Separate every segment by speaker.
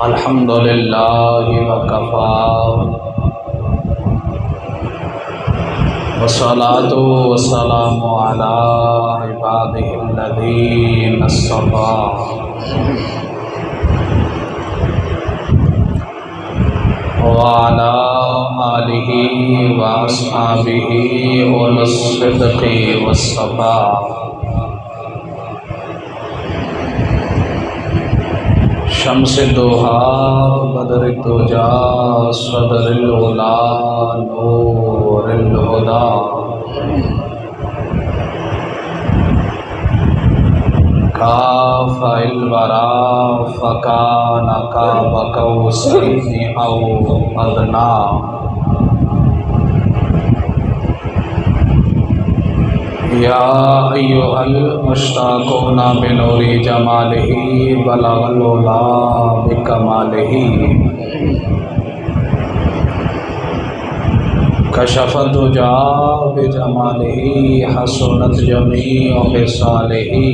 Speaker 1: अल्हम्दुलिल्लाहि वकफ़ा वस्सलातु वस्सलामु अला इबादिहिल्लज़ीना इस्तफ़ा व अला आलिहि व अस्हाबिहि उलुस्सिद्क़ि वस्सफ़ा। शम्स दुहा बदर तुजा सदरिल उला नूरिल हुदा। काफ़िल वरा फ़कान काब कौसैनि औ अदना। या अय्युहल मुश्ताक़ूना बिनूरि जमालिही बलगल उला बिकमालिही। कशफ़त दुजा बिजमालिही हसनत जमीअ ख़िसालिही।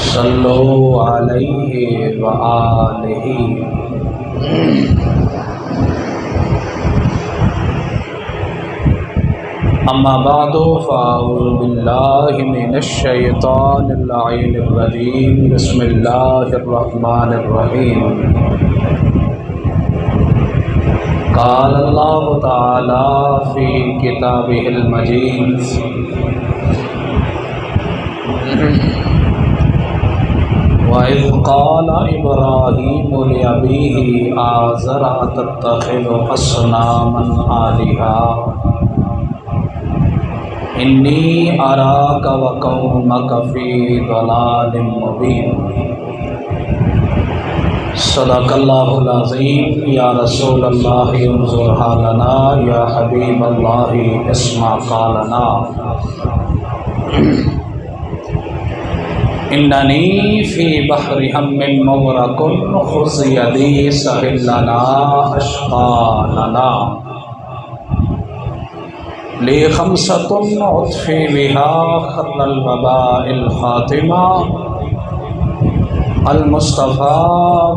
Speaker 1: सल्लु अलैहि व आलिही। अम्मा बादु फ़अऊज़ु बिल्लाहि मिनश शैतानिर लअीनिर रजीम। बिस्मिल्लाहिर रहमानिर रहीम। क़ाल अल्लाहु तआला फ़ी किताबिहिल मजीद। वइज़ क़ाल इब्राहीमु लिअबीही आज़र अतत्तख़िज़ु अस्नामन आलिहा इन्नी अराक व कौमक फ़ी ज़लालिम मुबीन। सदक़ल्लाहुल अज़ीम। या रसूलल्लाह उन्ज़ुर हालना या हबीबल्लाह इस्मा क़ालना। इन्ननी फ़ी बहरि हम्मिन मुग़रक़ुन ख़ुज़ यदी सहिल लना अश्क़ा लना। ली खम्सतुन उत्फ़ी बिहा खर्रल वबाइल ख़ातिमा। अल मुस्तफ़ा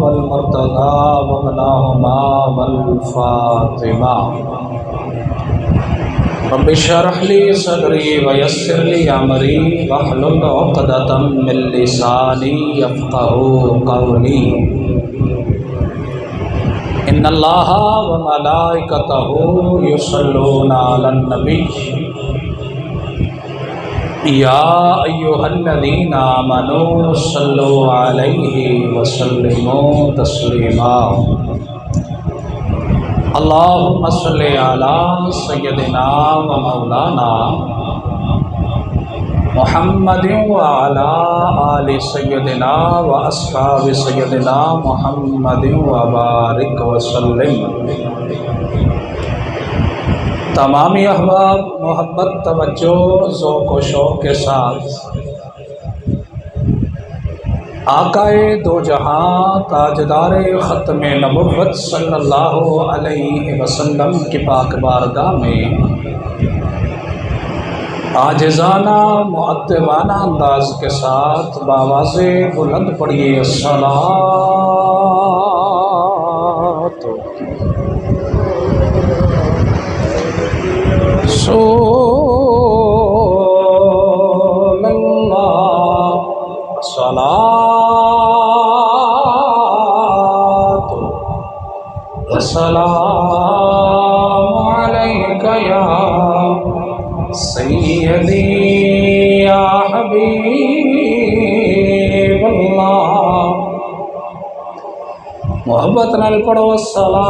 Speaker 1: वल मुर्तज़ा वबनाहुमा वल फ़ातिमा। रब्बि इश्रह ली सदरी व यस्सिर ली अमरी वहलुल उक़दतम मिन लिसानी यफ़क़हू क़ौली। इन्नल्लाहा व मलाइकतहू युसल्लूना अलन नबी। या अय्युहल्लज़ीना आमनू सल्लु अलैहि व सल्लिमू तस्लीमा। अल्लाहुम्मा सल्लि अला सय्यदिना व मौलाना मुहम्मदिन व अला आलि सय्यदिना व अस्हाबि सय्यदिना मुहम्मदिन व बारिक व सल्लिम। तमामी अहबाब मोहब्बत तवज्जो ज़ौक़ व शौक़ के साथ आकाए दो जहां ताजदारे ख़त्म नबुव्वत सल्लल्लाहु अलैहि वसल्लम की पाक बारगाह में आजिज़ाना मुअद्दिबाना अंदाज के साथ बावाज़े बुलंद पढ़िए अस्सलातु अस्सलामु अलैका या सय्यदी या हबीबल्लाह। मोहब्बत नाल पढ़ो अस्सलातु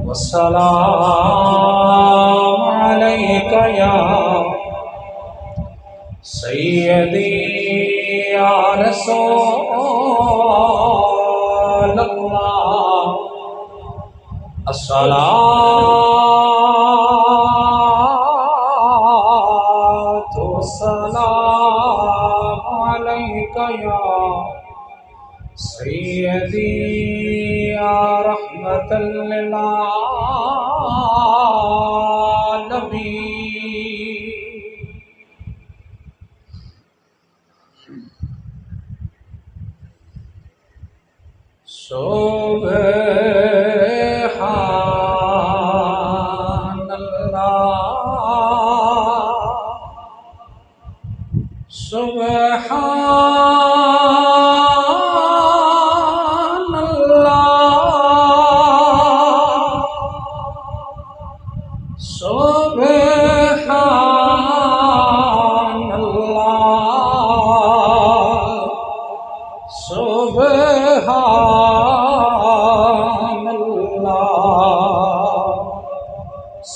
Speaker 1: वस्सलामु अलैका या सय्यदी या रसूलल्लाह। अस्सलातु वस्सलामु अलैका या सय्यदी या रहमतल लिल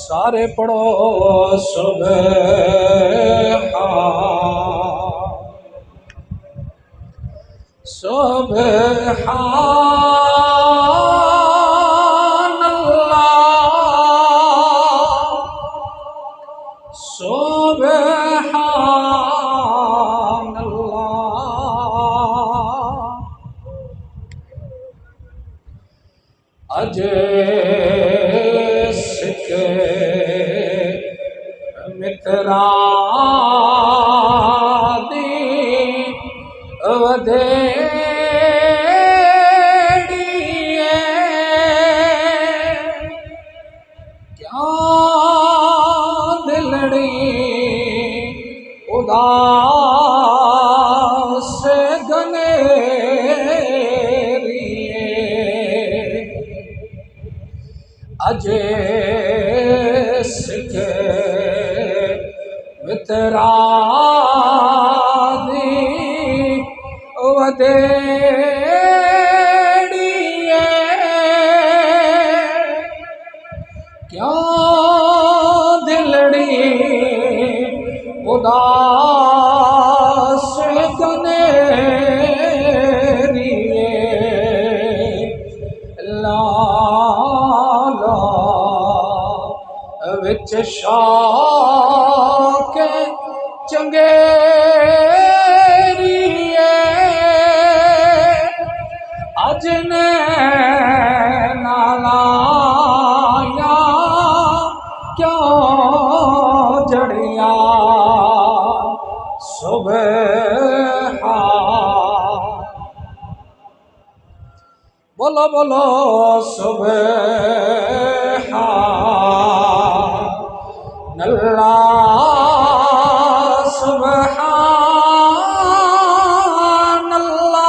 Speaker 1: सारे पढ़ो अज सिख मित्रा दी वधेड़ी क्या दिलड़ी उदास गनेरी अज सिख मित्रा दी वधेड़ी क्या दिलड़ी उदास गनेरी लाला विच शौक चंगेरी अज ने नालाया क्यों जड़िया सुबह बोलो बोलो सुबह अल्लाह सुभान अल्लाह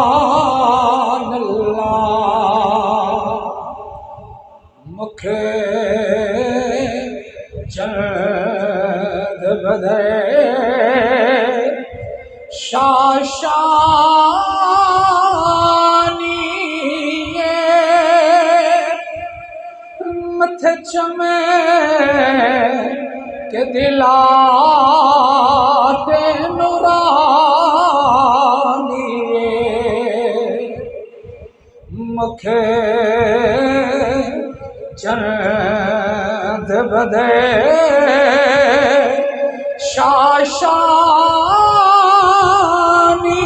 Speaker 1: सुभान अल्लाह मुखे चंद बदे शाशानी मथे चमे के दिलाते नूरानी मुखे चंद बदे शाशानी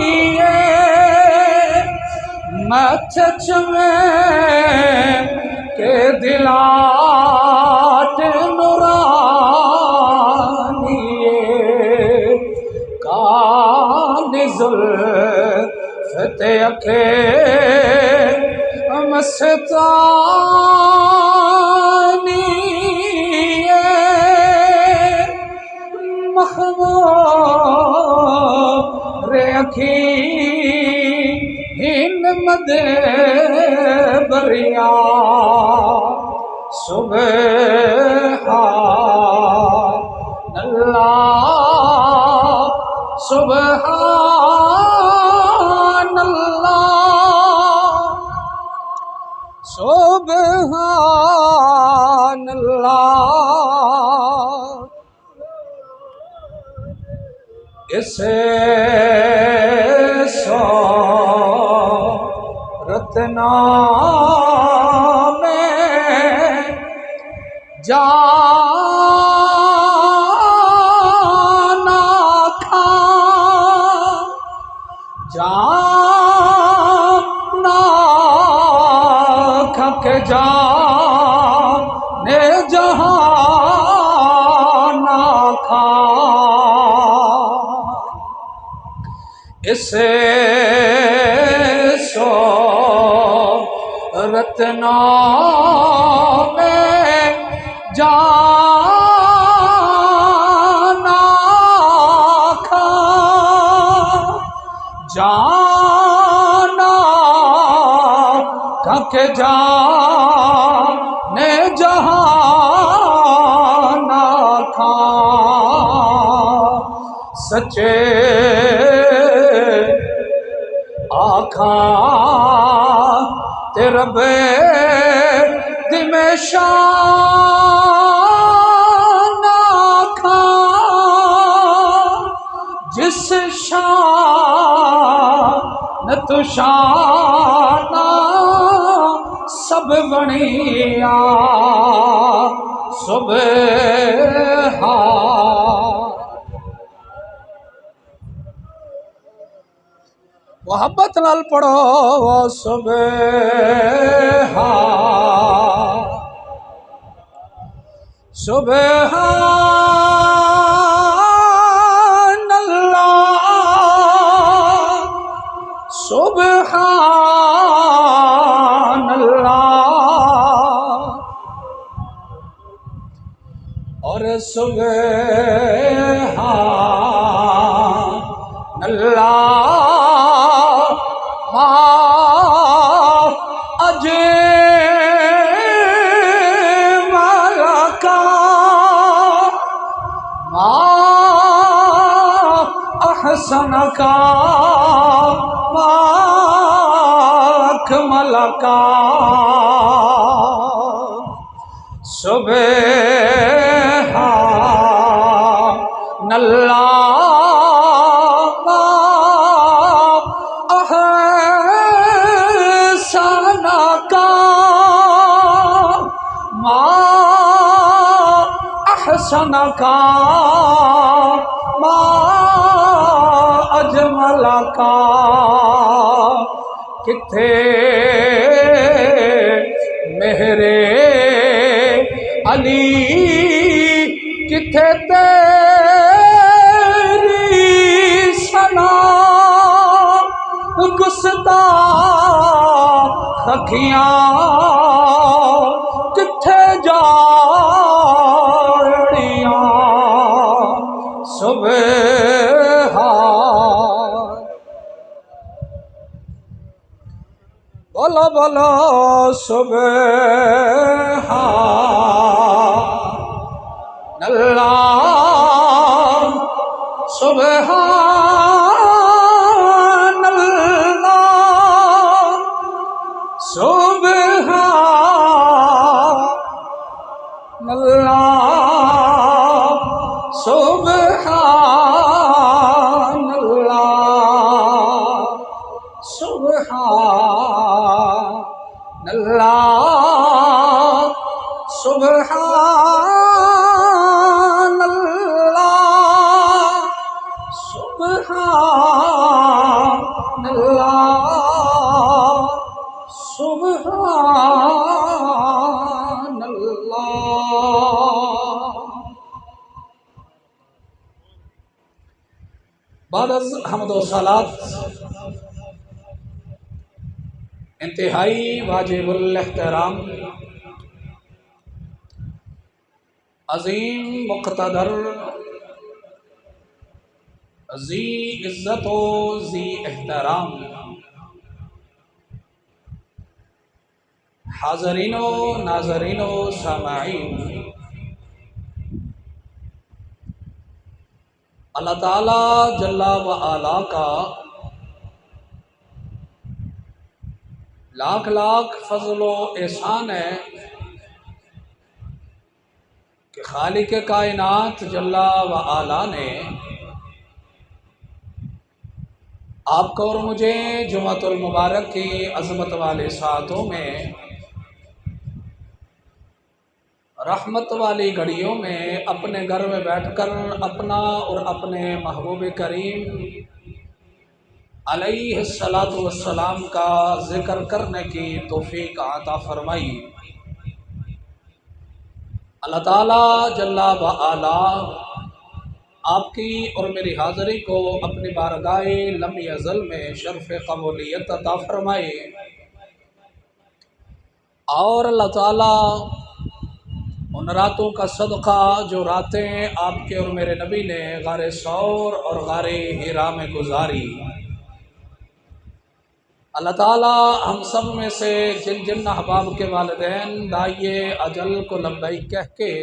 Speaker 1: मथ चमे के दिलाट नूरानी कान जुल्फ़ ते अखे मस्तानी मखमूर अखी हिन मदे बरिया सुबहान अल्लाह सुबहान अल्लाह सुबहान अल्लाह इसे रत्नामे जाना खा के जाने जहां इसे सूरतना में जाना खा जाना थक जाने जहाना था सच्चे आखा तेरा दिमेशाना खा जिस शान तुशाना सब बनिया सुबह मोहब्बत नाल पढ़ो सुबह सुबह सुबहान अल्लाह और सुबहान अल्लाह मा अजे मलका मा अहसन का मलका सुबहान अल्लाह अहसन का मा अहसन का मा अजमल का किथे मेरे अली किथे तेरी सना गुस्ताख अखियां किथे जाड़ियां सुबह बोलो बोलो सुबह अल्लाह सुबहान अल्लाह सुबहान अल्लाह सुबहान अल्लाह सुबहान अल्लाह सुबहान अल्लाह सुबहान अल्लाह सुबहान अल्लाह। बाद हम्द व सलात इंतहाई वाजिबुल एहतराम अजीम मुक़्तदर जी इज़्ज़त व जी एहतराम हाज़रीनो नाज़रीनो सामाईन, अल्लाह ताला जल्ला व आला का लाख लाख फजलो एहसान है कि खालिक कायनात जल्ला व आला ने आपको और मुझे जुमातुल मुबारक की अज़मत वाले सातों में रहमत वाली घड़ियों में अपने घर में बैठकर अपना और अपने महबूब करीम अलैहिस्सलातु वस्सलाम का जिक्र करने की तौफीक अता फरमाई। अल्लाह ताला जल्ला व आला आपकी और मेरी हाज़िरी को अपनी बारगाह लम यज़ल में शर्फ़ क़बूलियत अता फ़रमाए और अल्लाह ताला उन रातों का सदक़ा जो रातें आपके और मेरे नबी ने गारे सौर और गारे हिरा में गुजारी, अल्लाह ताला हम सब में से जिन जिन अहबाब के वालिदैन दाइए अजल को लब्बैक कह के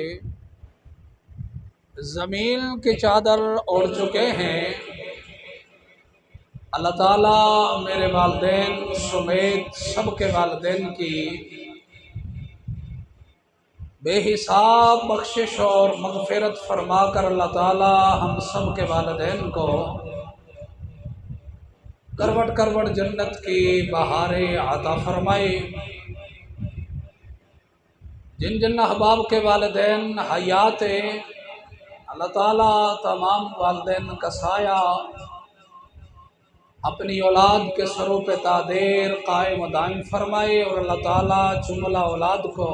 Speaker 1: ज़मीन की चादर ओढ़ चुके हैं, अल्लाह ताला मेरे वालिदैन समेत सब के वालिदैन की बेहिसाब बख्शिश और मग़फ़िरत फरमा कर अल्लाह ताला हम सब के वालिदैन को करवट करवट जन्नत की बहारें अता फरमाए। जिन जिन अहबाब के वालिदैन हयात अल्लाह ताला तमाम वालिदैन का साया अपनी औलाद के सरों पे तादेर कायम दायम फरमाए और अल्लाह ताला जुमला औलाद को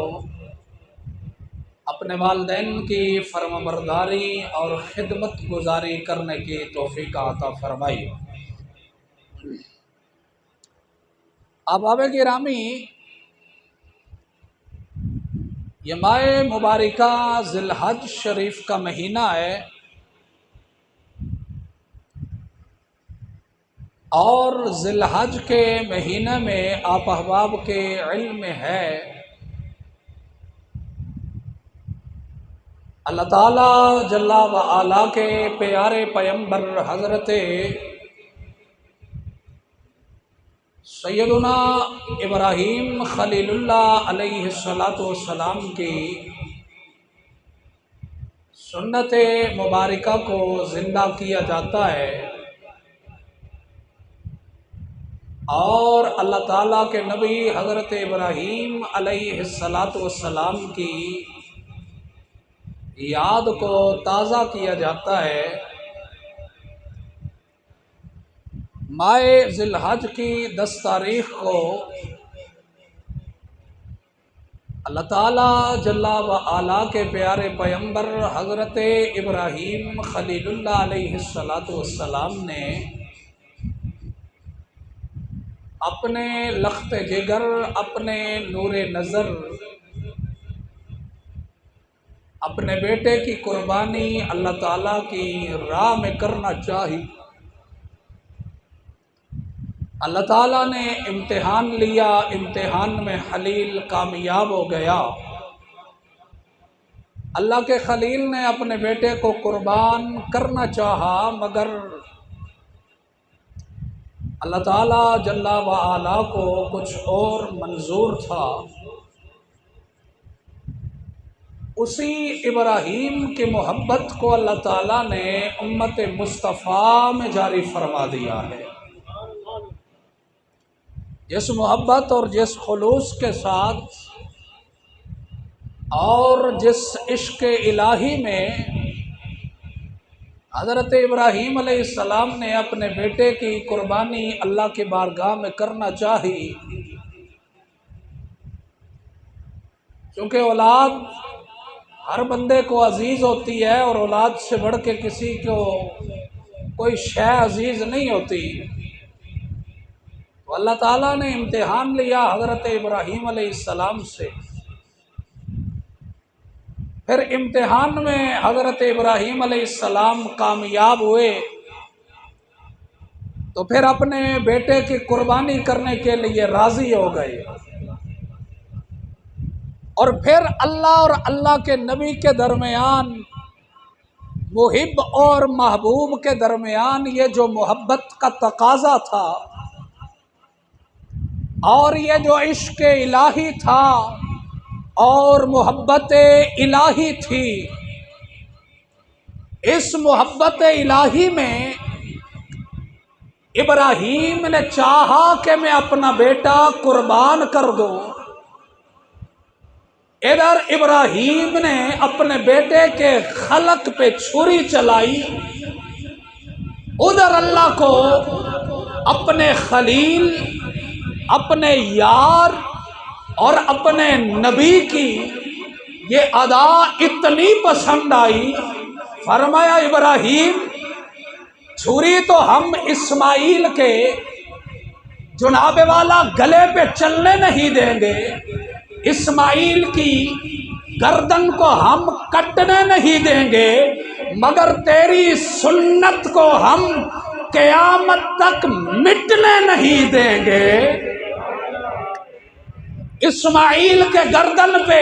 Speaker 1: अपने वालिदैन की फर्माबरदारी और खिदमत गुजारी करने की तौफीक अता फरमाई। अहबाब गिरामी, ये माह मुबारका ज़िलहज शरीफ का महीना है और ज़िलहज के महीने में आप अहबाब के इल्म में है अल्लाह ताला जल्ला व आला के प्यारे पैगंबर हज़रत सैयदुना इब्राहीम खलीलुल्लाह अलैहिस्सलातु वस्सलाम की सुन्नत मुबारका को ज़िंदा किया जाता है और अल्लाह ताला के नबी हज़रत इब्राहीम अलैहिस्सलातु वस्सलाम की याद को ताज़ा किया जाता है। माह ज़िलहज की 10 तारीख़ को अल्लाह ताला जल्ला व आला के प्यारे पैगंबर हज़रत इब्राहीम खलीलुल्लाह अलैहिस्सलातु वस्सलाम ने अपने लख्त जिगर, अपने नूरे नज़र, अपने बेटे की कुर्बानी अल्लाह ताला की राह में करना चाहिए। अल्लाह ताला ने इम्तिहान लिया, इम्तिहान में खलील कामयाब हो गया। अल्लाह के खलील ने अपने बेटे को कुर्बान करना चाहा मगर अल्लाह ताला जल्ला व आला को कुछ और मंजूर था। उसी इब्राहीम की मोहब्बत को अल्लाह ताला ने उम्मत मुस्तफ़ा में जारी फरमा दिया है। जिस मोहब्बत और जिस खुलूस के साथ और जिस इश्क़ इलाही में हज़रत इब्राहीम अलैहिस्सलाम ने अपने बेटे की कुर्बानी अल्लाह की बारगाह में करना चाही, क्योंकि औलाद हर बंदे को अजीज़ होती है और औलाद से बढ़ के किसी को कोई शय अजीज़ नहीं होती। तो अल्लाह ताला ने इम्तिहान लिया हज़रत इब्राहीम अलैहिस्सलाम से। फिर इम्तिहान में हज़रत इब्राहीम अलैहिस्सलाम कामयाब हुए तो फिर अपने बेटे की कुर्बानी करने के लिए राज़ी हो गए और फिर अल्लाह और अल्लाह के नबी के दरमियान, मुहिब और महबूब के दरमियान ये जो मोहब्बत का तकाज़ा था और ये जो इश्क़ इलाही था और मोहब्बत इलाही थी, इस मोहब्बत इलाही में इब्राहीम ने चाहा कि मैं अपना बेटा कुर्बान कर दूं। इधर इब्राहीम ने अपने बेटे के खलक पे छुरी चलाई, उधर अल्लाह को अपने खलील, अपने यार और अपने नबी की ये अदा इतनी पसंद आई, फरमाया इब्राहिम, छुरी तो हम इस्माइल के जुनाबे वाला गले पे चलने नहीं देंगे, इस्माइल की गर्दन को हम कटने नहीं देंगे, मगर तेरी सुन्नत को हम क़यामत तक मिटने नहीं देंगे। इस्माइल के गर्दन पे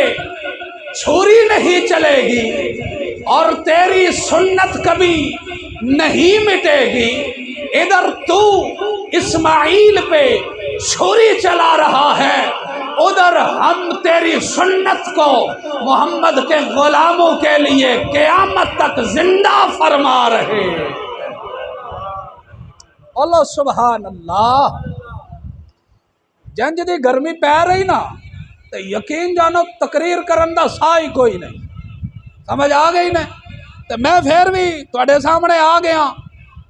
Speaker 1: छुरी नहीं चलेगी और तेरी सुन्नत कभी नहीं मिटेगी। इधर तू इस्माइल पे छुरी चला रहा है, उधर हम तेरी सुन्नत को मोहम्मद के गुलामों के लिए क़यामत तक जिंदा फरमा रहे। अल्लाह सुभान अल्लाह। जंज दी गर्मी पै रही ना तो यकीन जानो तकरीर करन दा सा ही कोई नहीं। समझ आ गई ना? तो मैं फिर भी तुहाडे सामने आ गया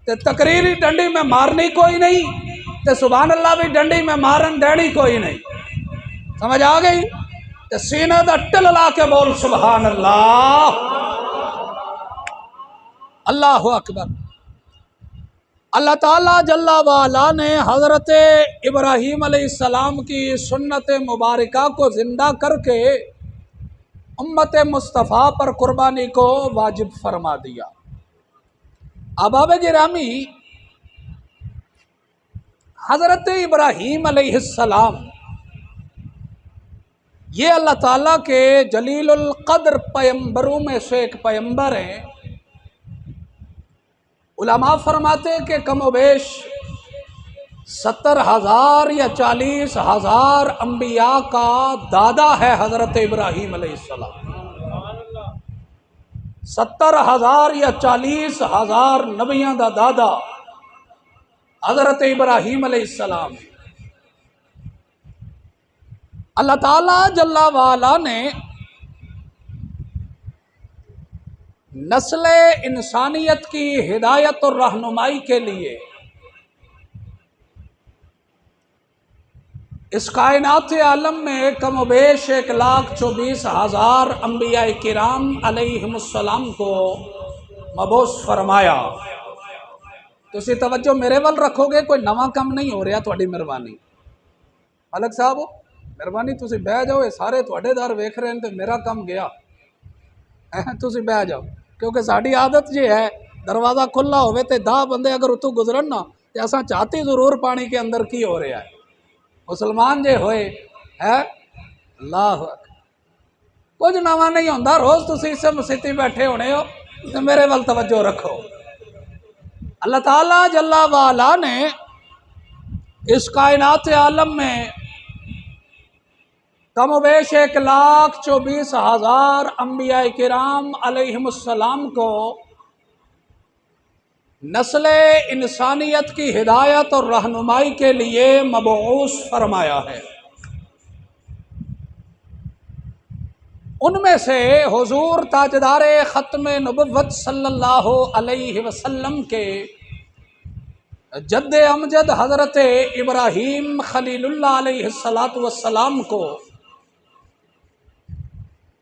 Speaker 1: तो तकरीर ही डंडी में मारनी कोई नहीं, तो सुभान अल्लाह भी डंडी में मारन देनी कोई नहीं। समझ आ गई? तो सीना दा टिल ला के बोल सुभान अल्लाह। अल्लाह अकबर। अल्लाह ताला जल्ला वाला ने हज़रत इब्राहीम अलैहिस्सलाम की सुन्नत मुबारका को ज़िंदा करके उम्मत मुस्तफ़ा पर कुर्बानी को वाजिब फरमा दिया। अहबाब गिरामी, हज़रत इब्राहीम अलैहिस्सलाम ये अल्लाह ताला के जलीलुल क़द्र पैगंबरों में से एक पैगंबर हैं। उलमा फरमाते हैं कि कमोबेश 70,000 या 40,000 अम्बिया का दादा है हज़रत इब्राहीम अलैहिस्सलाम। 70,000 या 40,000 नबियां दा दादा हज़रत इब्राहीम अलैहिस्सलाम। अल्लाह ताला जल्ला वाला ने नस्ल इंसानियत की हिदायत और रहनुमाई के लिए इस कायनात आलम में कमोबेश 1,24,000 अम्बिया किराम अलैहिमुस्सलाम को मबूस फरमाया। तुसी तवज्जो मेरे वल रखोगे, कोई नवा काम नहीं हो रहा। थोड़ी मेहरबानी अलग साहब, मेहरबानी तुसी बह जाओ। ये सारे थोड़े दर वेख रहे हैं तो मेरा काम गया। तुसी बह जाओ, क्योंकि साड़ी आदत ये है दरवाज़ा खुला होवे तो 10 बंदे अगर उतों गुजरन ना तो असा चाहते जरूर पानी के अंदर की हो रहा है। मुसलमान जे होए है अल्लाह, कुछ नवा नहीं होंदा। रोज़ तुसी इस मसीती बैठे होने हो तो मेरे वल तवज्जो रखो। अल्लाह ताला जल्ला वाला ने इस कायनात आलम में कमोबेश 1,24,000 अम्बिया किराम अलैहिमुस्सलाम को नस्ल इंसानियत की हिदायत और रहनुमाई के लिए मबऊस फरमाया है। उनमें से हुजूर ताजदार ख़त्म नबुव्वत सल्लल्लाहु अलैहि वसल्लम के जद्द अमजद हज़रत इब्राहीम खलीलुल्लाह अलैहिस्सलातु वस्सलाम को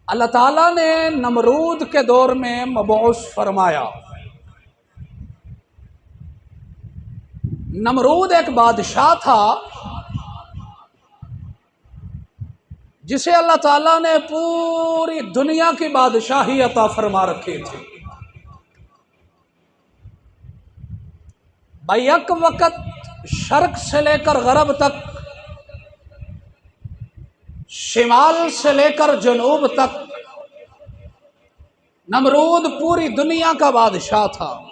Speaker 1: अल्लाह ताला ने नमरूद के दौर में मबऊस फरमाया। नमरूद एक बादशाह था जिसे अल्लाह ताला ने पूरी दुनिया की बादशाही अता फरमा रखी थी। बैक वक़्त शर्क से लेकर गरब तक, शिमाल से लेकर जनूब तक नमरूद पूरी दुनिया का बादशाह था।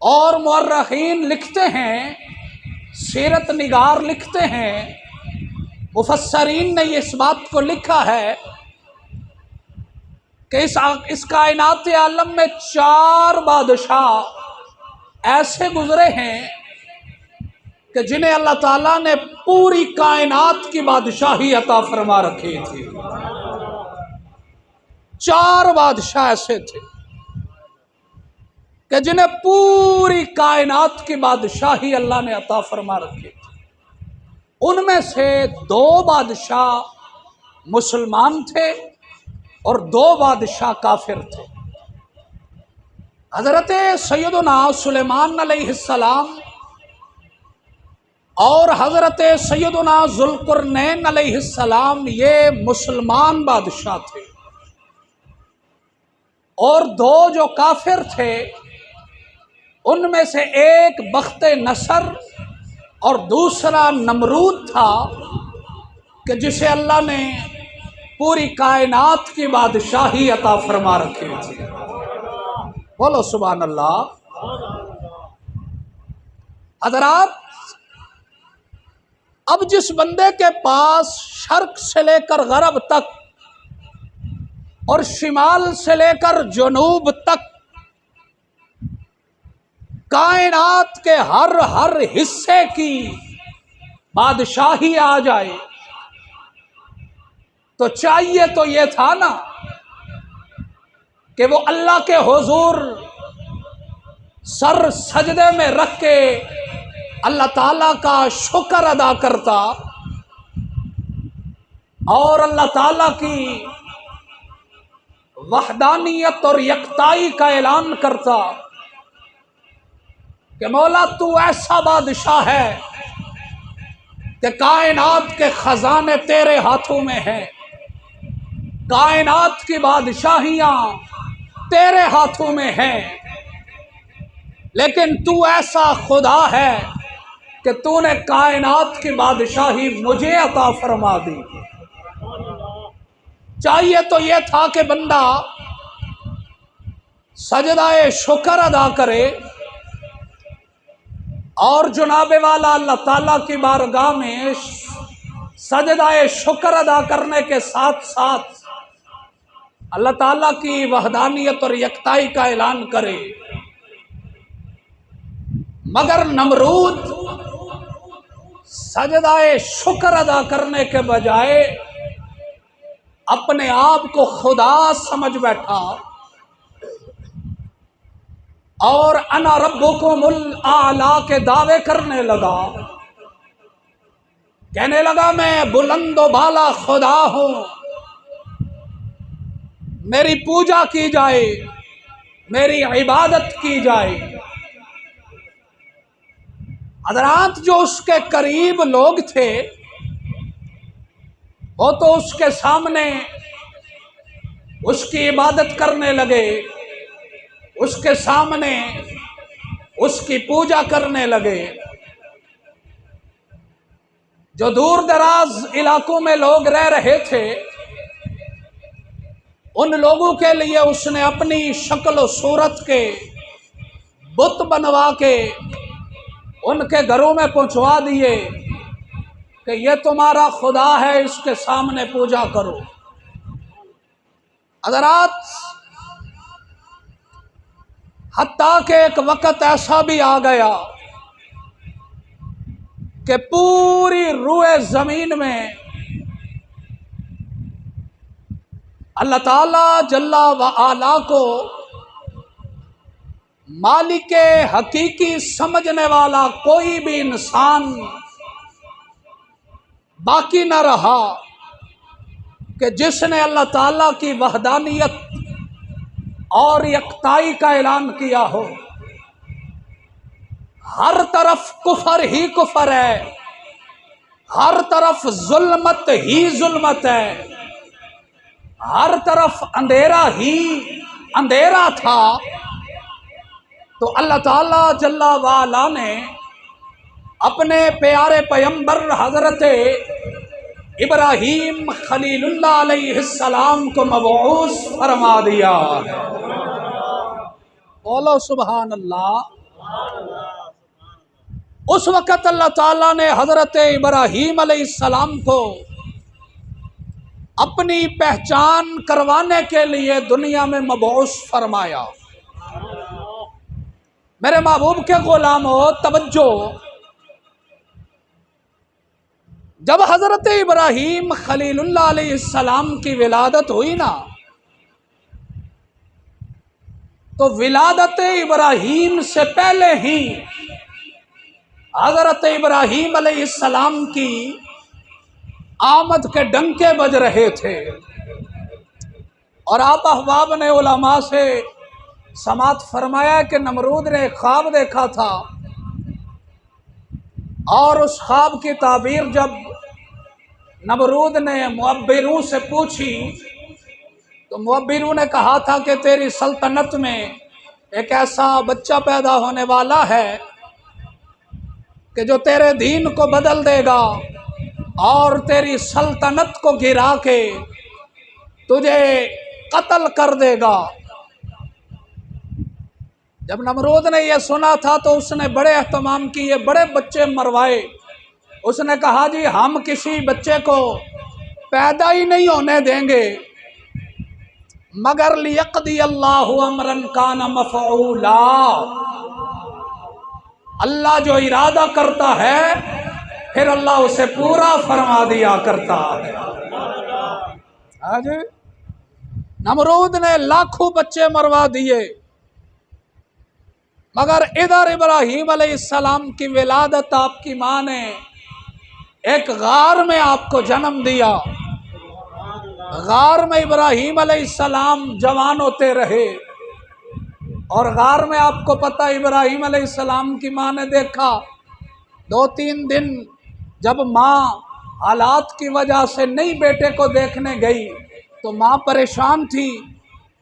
Speaker 1: और मुअर्रिखीन लिखते हैं, सीरत निगार लिखते हैं, मुफस्सरीन ने इस बात को लिखा है कि इस कायनात आलम में 4 बादशाह ऐसे गुजरे हैं कि जिन्हें अल्लाह ताला ने पूरी कायनात की बादशाही अता फरमा रखी थी। 4 बादशाह ऐसे थे कि जिन्हें पूरी कायनात की बादशाही अल्लाह ने अता फरमा रखी थी। उनमें से 2 बादशाह मुसलमान थे और 2 बादशाह काफिर थे। हजरत सैयदना सुलेमान अलैहिस्सलाम और हजरत सैयदना जुल्कुरनैन अलैहिस्सलाम ये मुसलमान बादशाह थे, और 2 जो काफिर थे उनमें से एक बख्ते नसर और दूसरा नमरूद था कि जिसे अल्लाह ने पूरी कायनात की बादशाही अता फरमा रखी थी। बोलो सुभान अल्लाह। हज़रात, अब जिस बंदे के पास शर्क से लेकर गरब तक और शिमाल से लेकर जनूब तक कायनात के हर हिस्से की बादशाही आ जाए, तो चाहिए तो ये था ना कि वो अल्लाह के हुजूर सर सजदे में रख के अल्लाह ताला का शुक्र अदा करता और अल्लाह ताला की वहदानियत और यकताई का ऐलान करता कि मौला तू ऐसा बादशाह है कि कायनात के खजाने तेरे हाथों में हैं, कायनात की बादशाहियां तेरे हाथों में हैं, लेकिन तू ऐसा खुदा है कि तूने कायनात की बादशाही मुझे अता फरमा दी। चाहिए तो यह था कि बंदा सजदाए शुक्र अदा करे और जनाबे वाला अल्लाह ताला की बारगाह में सजदाए शुक्र अदा करने के साथ साथ अल्लाह ताला की वहदानियत और यकताई का ऐलान करे। मगर नमरूद सजदाए शुक्र अदा करने के बजाय अपने आप को खुदा समझ बैठा और अना रब्बुकुमुल आला के दावे करने लगा, कहने लगा मैं बुलंदो बाला खुदा हूं, मेरी पूजा की जाए, मेरी इबादत की जाए। हज़रात, जो उसके करीब लोग थे वो तो उसके सामने उसकी इबादत करने लगे, उसके सामने उसकी पूजा करने लगे। जो दूर दराज इलाकों में लोग रह रहे थे उन लोगों के लिए उसने अपनी शक्ल और सूरत के बुत बनवा के उनके घरों में पहुंचवा दिए कि ये तुम्हारा खुदा है, इसके सामने पूजा करो। हज़रात, हत्ता के एक वक़्त ऐसा भी आ गया कि पूरी रूए ज़मीन में अल्लाह ताला जल्ला व आला को मालिक हकीकी समझने वाला कोई भी इंसान बाकी न रहा कि जिसने अल्लाह ताला की वहदानियत और यकताई का ऐलान किया हो। हर तरफ कुफर ही कुफर है, हर तरफ जुल्मत ही जुल्मत है, हर तरफ अंधेरा ही अंधेरा था। तो अल्लाह ताला जल्ला वाला ने अपने प्यारे पैगंबर हजरत इब्राहीम खलीलुल्लाह अलैहिस्सलाम को मबऊस फरमा दिया है। बोलो सुभान अल्लाह। उस वक़्त अल्लाह ताला ने हजरत इब्राहीम अलैहिस्सलाम को अपनी पहचान करवाने के लिए दुनिया में मबऊस फरमाया। मेरे महबूब के गुलामों, तवज्जो, जब हजरत इब्राहीम खलीलुल्लाह अलैहिस्सलाम की विलादत हुई ना, तो विलादत इब्राहीम से पहले ही हजरत इब्राहीम अलैहिस्सलाम की आमद के डंके बज रहे थे। और आप अहबाब ने उलमा से समात फरमाया कि नमरूद ने एक ख्वाब देखा था और उस ख्वाब की ताबीर जब नमरूद ने मुअब्बिरों से पूछी तो मुअब्बिरों ने कहा था कि तेरी सल्तनत में एक ऐसा बच्चा पैदा होने वाला है कि जो तेरे दीन को बदल देगा और तेरी सल्तनत को गिरा के तुझे कत्ल कर देगा। जब नमरूद ने यह सुना था तो उसने बड़े एहतमाम किए, बड़े बच्चे मरवाए। उसने कहा जी हम किसी बच्चे को पैदा ही नहीं होने देंगे मगर लियक़दी अल्लाहु अमरन कान मफ़ऊला, अल्लाह जो इरादा करता है फिर अल्लाह उसे पूरा फरमा दिया करता है। आज नमरूद ने लाखों बच्चे मरवा दिए मगर इधर इब्राहीम अलैहिस्सलाम की विलादत, आपकी माँ ने एक गार में आपको जन्म दिया। गार में इब्राहीम अलैहिस्सलाम जवान होते रहे और गार में आपको पता इब्राहीम अलैहिस्सलाम की माँ ने देखा 2-3 दिन जब माँ हालात की वजह से नहीं बेटे को देखने गई तो माँ परेशान थी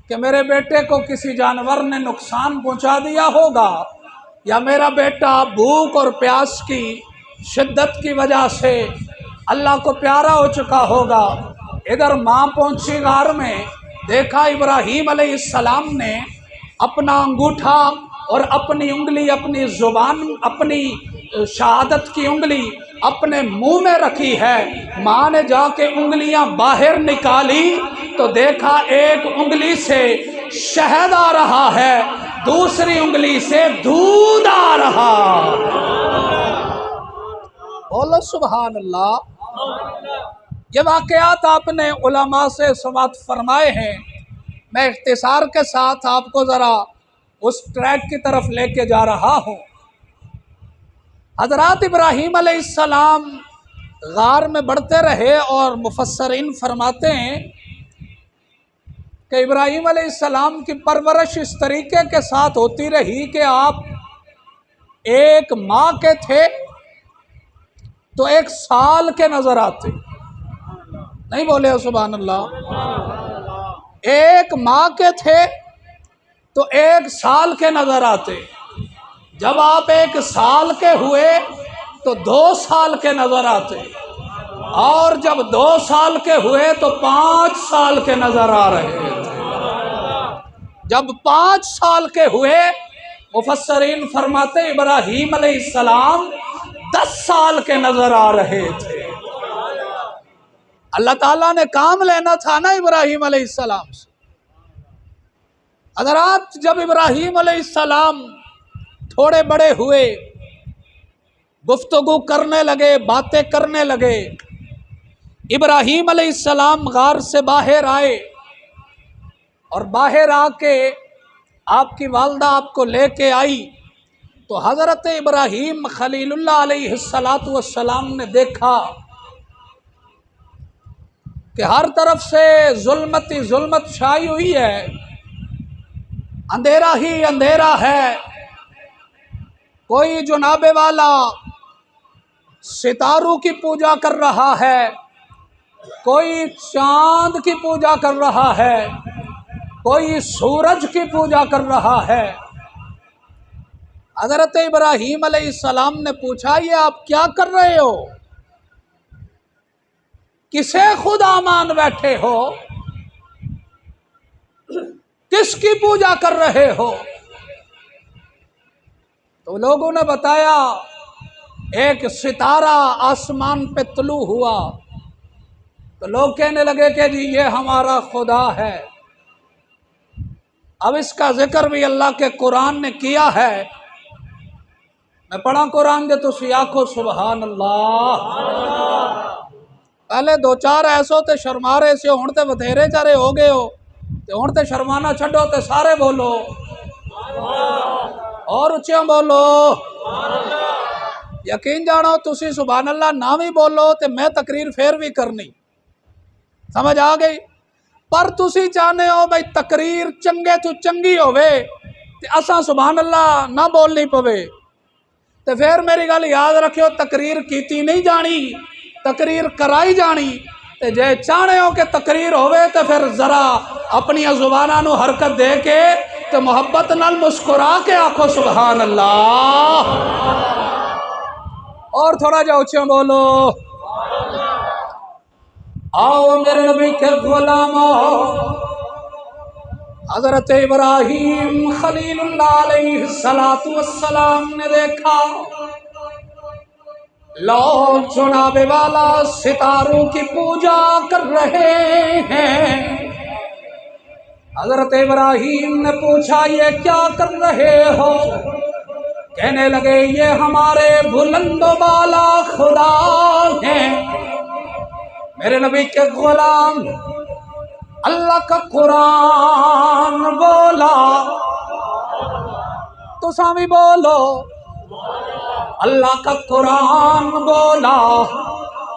Speaker 1: कि मेरे बेटे को किसी जानवर ने नुकसान पहुंचा दिया होगा या मेरा बेटा भूख और प्यास की शिद्दत की वजह से अल्लाह को प्यारा हो चुका होगा। इधर माँ पहुंची गार में, देखा इब्राहीम अलैहिस्सलाम ने अपना अंगूठा और अपनी उंगली, अपनी जुबान, अपनी शहादत की उंगली अपने मुंह में रखी है। माँ ने जाके उंगलियां बाहर निकाली तो देखा एक उंगली से शहद आ रहा है, दूसरी उंगली से दूध आ रहा। बोलो सुभान अल्लाह। ये वाक़यात आपने उलमा से समात फरमाए हैं। मैं इख्तिसार के साथ आपको ज़रा उस ट्रैक की तरफ लेके जा रहा हूँ। हज़रत इब्राहीम अलैहिस्सलाम गार में बढ़ते रहे और मुफस्सरीन फरमाते हैं कि इब्राहीम अलैहिस्सलाम की परवरिश इस तरीके के साथ होती रही कि आप एक माँ के थे तो 1 साल के नज़र आते। नहीं बोले सुभान अल्लाह। एक माँ के थे तो 1 साल के नज़र आते। जब आप 1 साल के हुए तो 2 साल के नज़र आते और जब 2 साल के हुए तो 5 साल के नज़र आ रहे थे। जब 5 साल के हुए मुफस्सरीन फरमाते इब्राहीम अलैहिस्सलाम 10 साल के नज़र आ रहे थे। अल्लाह ताला ने काम लेना था ना इब्राहीम अलैहिस्सलाम से। हज़रात जब इब्राहीम अलैहिस्सलाम थोड़े बड़े हुए, गुफ्तगू करने लगे, बातें करने लगे, इब्राहीम अलैहिस्सलाम गार से बाहर आए और बाहर आके आपकी वालदा आपको लेके आई तो हज़रत इब्राहीम खलीलुल्लाह अलैहिस्सलातु वस्सलाम ने देखा कि हर तरफ से जुल्मत ही जुल्मत छाई हुई है, अंधेरा ही अंधेरा है। कोई जुनाबे वाला सितारों की पूजा कर रहा है, कोई चांद की पूजा कर रहा है, कोई सूरज की पूजा कर रहा है। हज़रत इब्राहीम अलैहिस्सलाम ने पूछा ये आप क्या कर रहे हो, किसे खुदा मान बैठे हो, किसकी पूजा कर रहे हो? तो लोगों ने बताया एक सितारा आसमान पे तुलू हुआ। तो लोग कहने लगे कि जी ये हमारा खुदा है। अब इसका जिक्र भी अल्लाह के कुरान ने किया है। मैं पढ़ा कुरान दे तुसी आखो सुभान अल्लाह। पहले 2-4 ऐसो ते शर्मा रहे से, हुण ते बथेरे चारे हो गए हो ते हुण ते शर्माना छड्डो ते सारे बोलो और उच्चियों बोलो। यकीन जानो तुसी सुभान अल्लाह ना भी बोलो तो मैं तकरीर फिर भी करनी। समझ आ गई? पर तुसी चाहते हो भाई तकरीर चंगे तो चंगी होवे ते असा सुभान अल्लाह ना बोलनी पवे, तो फिर मेरी गल याद रखियो तकरीर कीती नहीं जानी, तकरीर कराई जानी। ते जे चाहते हो कि तकरीर होवे तो फिर जरा अपनी जुबाना नू हरकत दे के तो मोहब्बत नाल मुस्कुरा के आखो सुभान अल्लाह। और थोड़ा जा ऊंचा बोलो। आओ मेरे नबी के गुलामो, हजरत इब्राहिम खलीलुल्लाह अलैहिस्सलातु वस्सलाम ने देखा लोग जुनाबे वाला सितारों की पूजा कर रहे हैं। हजरत इब्राहिम ने पूछा ये क्या कर रहे हो? कहने लगे ये हमारे बुलंदो बाला खुदा हैं। मेरे नबी के गुलाम, अल्लाह का कुरान बोला तो सामी बोलो, अल्लाह का कुरान बोला।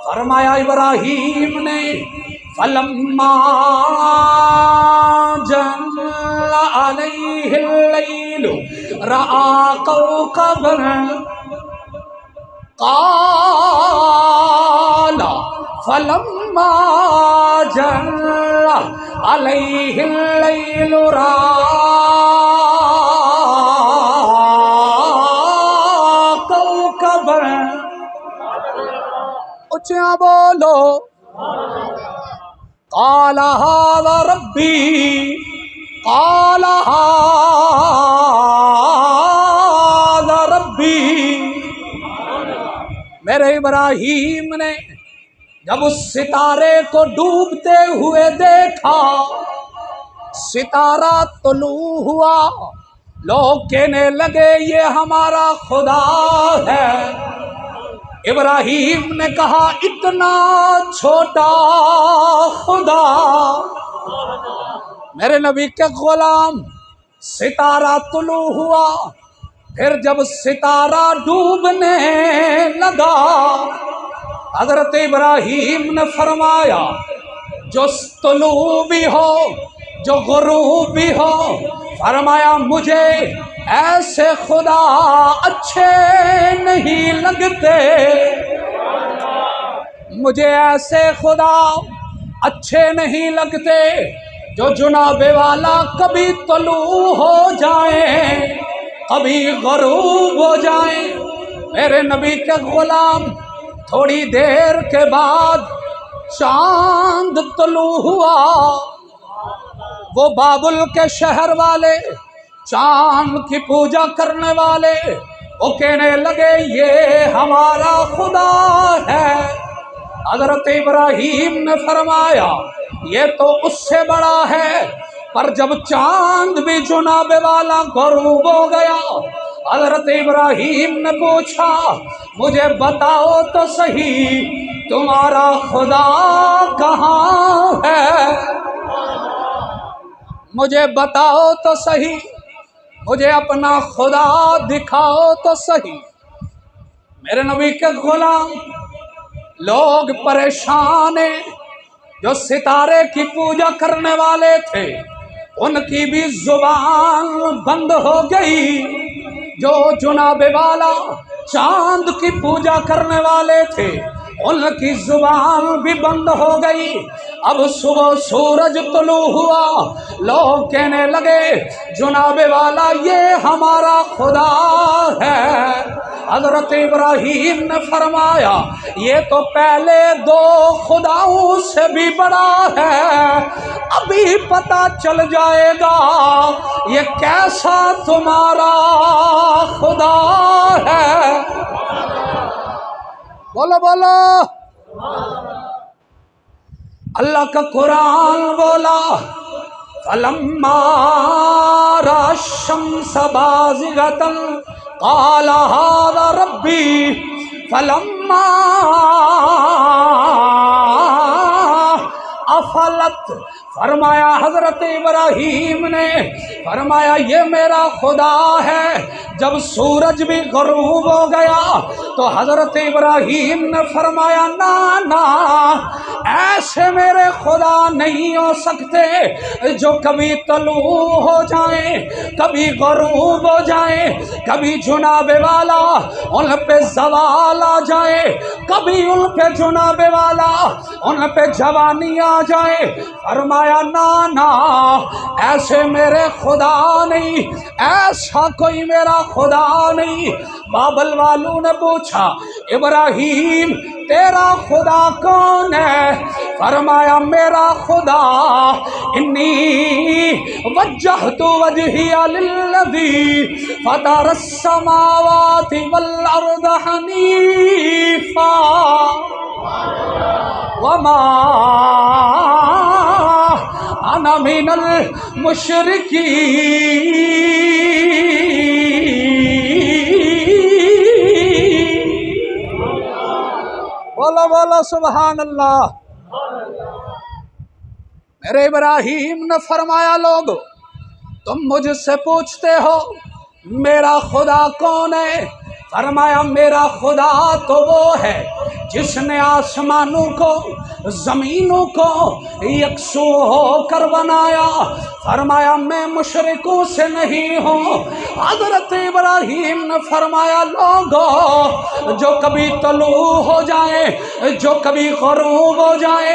Speaker 1: फरमाया इब्राहिम ने फलम्मा जल्ला अलैहिल लैलु रआ कौकबन काला फलम्मा जल्ला अलैहिल लैलु रआ कौकबन। ऊंचा बोलो। काला हाज़ा रब्बी, काला हाज़ा रब्बी। मेरे इब्राहिम ने जब उस सितारे को डूबते हुए देखा, सितारा तुलू हुआ, लोग कहने लगे ये हमारा खुदा है। इब्राहिम ने कहा इतना छोटा खुदा। मेरे नबी के गुलाम, सितारा तुलू हुआ, फिर जब सितारा डूबने लगा, हजरत इब्राहिम ने फरमाया जो तुलू भी हो जो गुरूब भी हो, फरमाया मुझे ऐसे खुदा अच्छे नहीं लगते, मुझे ऐसे खुदा अच्छे नहीं लगते जो जुनाबे वाला कभी तुलू हो जाए कभी गुरूब हो जाए। मेरे नबी के गुलाम, थोड़ी देर के बाद चांद तुलू हुआ। वो बाबुल के शहर वाले, चांद की पूजा करने वाले, वो कहने लगे ये हमारा खुदा है। हजरत इब्राहिम ने फरमाया ये तो उससे बड़ा है। पर जब चांद भी जुनाबे वाला गुरूब हो गया, हजरत इब्राहिम ने पूछा मुझे बताओ तो सही तुम्हारा खुदा कहाँ है, मुझे बताओ तो सही, मुझे अपना खुदा दिखाओ तो सही। मेरे नबी के गुलाम, लोग परेशान हैं। जो सितारे की पूजा करने वाले थे उनकी भी जुबान बंद हो गई। जो जुनाबे वाला चांद की पूजा करने वाले थे उनकी जुबान भी बंद हो गई। अब सुबह सूरज तुलू हुआ, लोग कहने लगे जुनाबे वाला ये हमारा खुदा है। हजरत इब्राहिम ने फरमाया ये तो पहले दो खुदाओं से भी बड़ा है, अभी पता चल जाएगा ये कैसा तुम्हारा खुदा है। बोलो बोलो। अल्लाह का कुरान बोला फलम्मा रअश-शम्स बाज़िगतन क़ाला हाज़ा रब्बी फलम्मा अफलत, फरमाया हजरत इब्राहीम ने फरमाया ये मेरा खुदा है। जब सूरज भी गरूब हो गया तो हजरत इब्राहीम ने फरमाया ना ना, ऐसे मेरे खुदा नहीं हो सकते जो कभी तलू हो जाए, कभी गरूब हो जाए, कभी जुनाबे वाला उन पे जवाल आ जाए, कभी उन पे जुनाबे वाला उन पे जवानी आ जाए। फरमाया ना ना, ऐसे मेरे खुदा नहीं, ऐसा कोई मेरा खुदा नहीं। बाबल वालों ने पूछा इब्राहीम तेरा खुदा कौन है? फरमाया मेरा खुदा इन्नी वज्जहतु वजहिया लिल्लज़ी फतरस समावाति वल अर्द हनीफा वमा अना मिनल मुशरिकीन। बोलो बोलो सुभान अल्लाह। मेरे इब्राहीम ने फरमाया लोग तुम मुझसे पूछते हो मेरा खुदा कौन है? फरमाया मेरा खुदा तो वो है जिसने आसमानों को ज़मीनों को यकसू होकर बनाया। फरमाया मैं मुशरिकों से नहीं हूँ। हज़रत इब्राहीम ने फरमाया लोगों जो कभी तलू हो जाए, जो कभी ग़ुरूब हो जाए,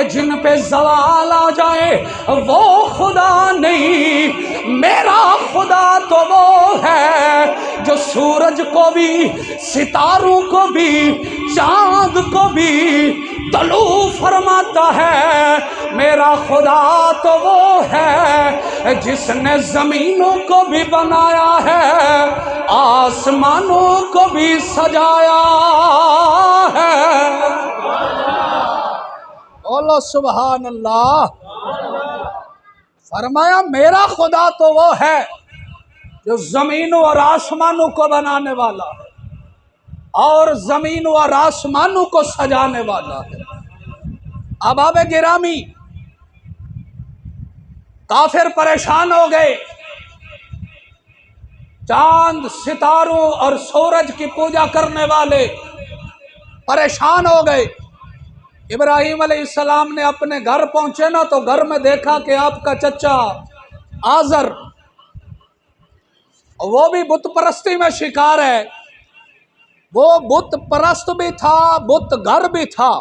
Speaker 1: जिन पे ज़वाल आ जाए, वो खुदा नहीं, मेरा खुदा तो वो है जो सूरज को भी, सितारों को भी, चाँद को भी तलू फरमाता है। मेरा खुदा तो वो है जिसने ज़मीनों को भी बनाया है, आसमानों को भी सजाया है। बोलो सुभान अल्लाह। फरमाया मेरा खुदा तो वो है जो ज़मीनों और आसमानों को बनाने वाला है और ज़मीनों और आसमानों को सजाने वाला है। अब आबे गिरामी काफिर परेशान हो गए, चांद सितारों और सूरज की पूजा करने वाले परेशान हो गए। इब्राहीम अलैहिस्सलाम ने अपने घर पहुंचे ना तो घर में देखा कि आपका चचा आज़र, वो भी बुत परस्ती में शिकार है। वो बुत परस्त भी था, बुत घर भी था।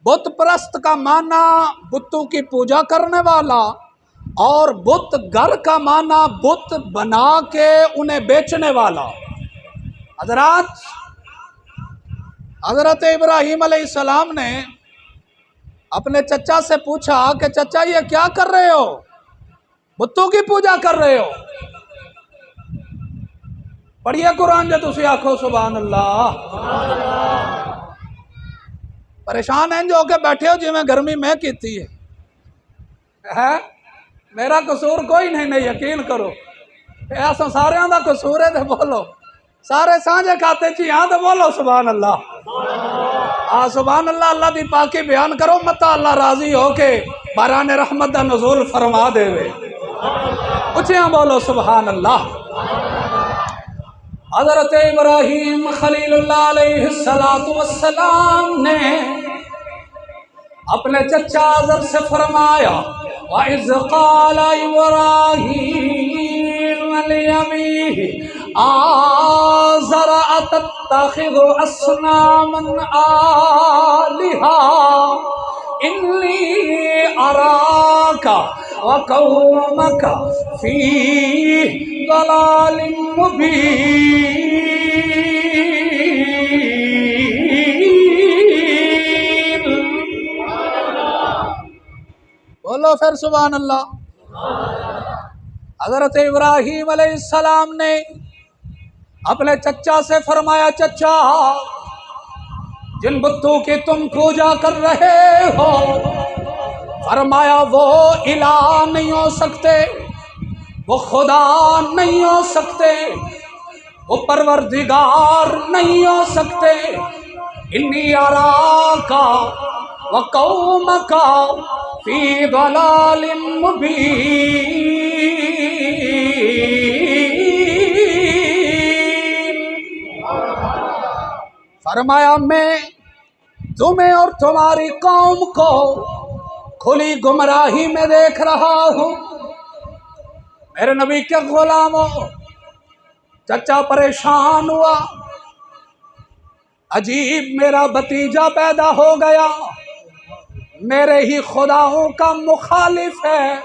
Speaker 1: बुत परस्त का माना बुतों की पूजा करने वाला और बुत घर का माना बुत बना के उन्हें बेचने वाला। हजरत इब्राहीम अलैहिस्सलाम ने अपने चचा से पूछा कि चचा ये क्या कर रहे हो? बुतों की पूजा कर रहे हो? पढ़िए कुरान जो तुसी आखो सुभान अल्लाह। परेशान हैं जो के बैठे हो जिवें गर्मी में कीती है। मेरा कसूर कोई नहीं, यकीन करो ऐसा सारे का कसूर है। तो बोलो सारे सांझे खाते ची हाँ तो बोलो सुभान अल्लाह। सुभान अल्लाह। अल्लाह दी पाकी बयान करो मता अल्लाह राजी हो के बाराने रहमत दा नज़ूल फरमा देवे। उचिया बोलो सुभान अल्लाह। हज़रत इब्राहीम खलीलुल्लाह अलैहिस्सलातु वस्सलाम ने अपने चचा आज़र से फरमाया वइज़ क़ाल इब्राहीम लिअबीही आज़र अतत्तख़िज़ु अस्नामन आलिहा इन्नी अराका व कौमका फी ज़लालिम मुबीन। बोलो फिर सुभान अल्लाह। हज़रत इब्राहीम अलैहिस्सलाम ने अपने चचा से फरमाया चचा जिन बुतों की तुम पूजा कर रहे हो, फरमाया वो इलाह नहीं हो सकते, वो खुदा नहीं हो सकते, वो परवरदिगार नहीं हो सकते। इन्नी अराका व कौमका फी दलालिम मुबीन। फरमाया मैं तुम्हें और तुम्हारी कौम को खुली गुमराही में देख रहा हूं। मेरे नबी के गुलामों, चचा परेशान हुआ, अजीब मेरा भतीजा पैदा हो गया, मेरे ही खुदाओं का मुखालिफ है,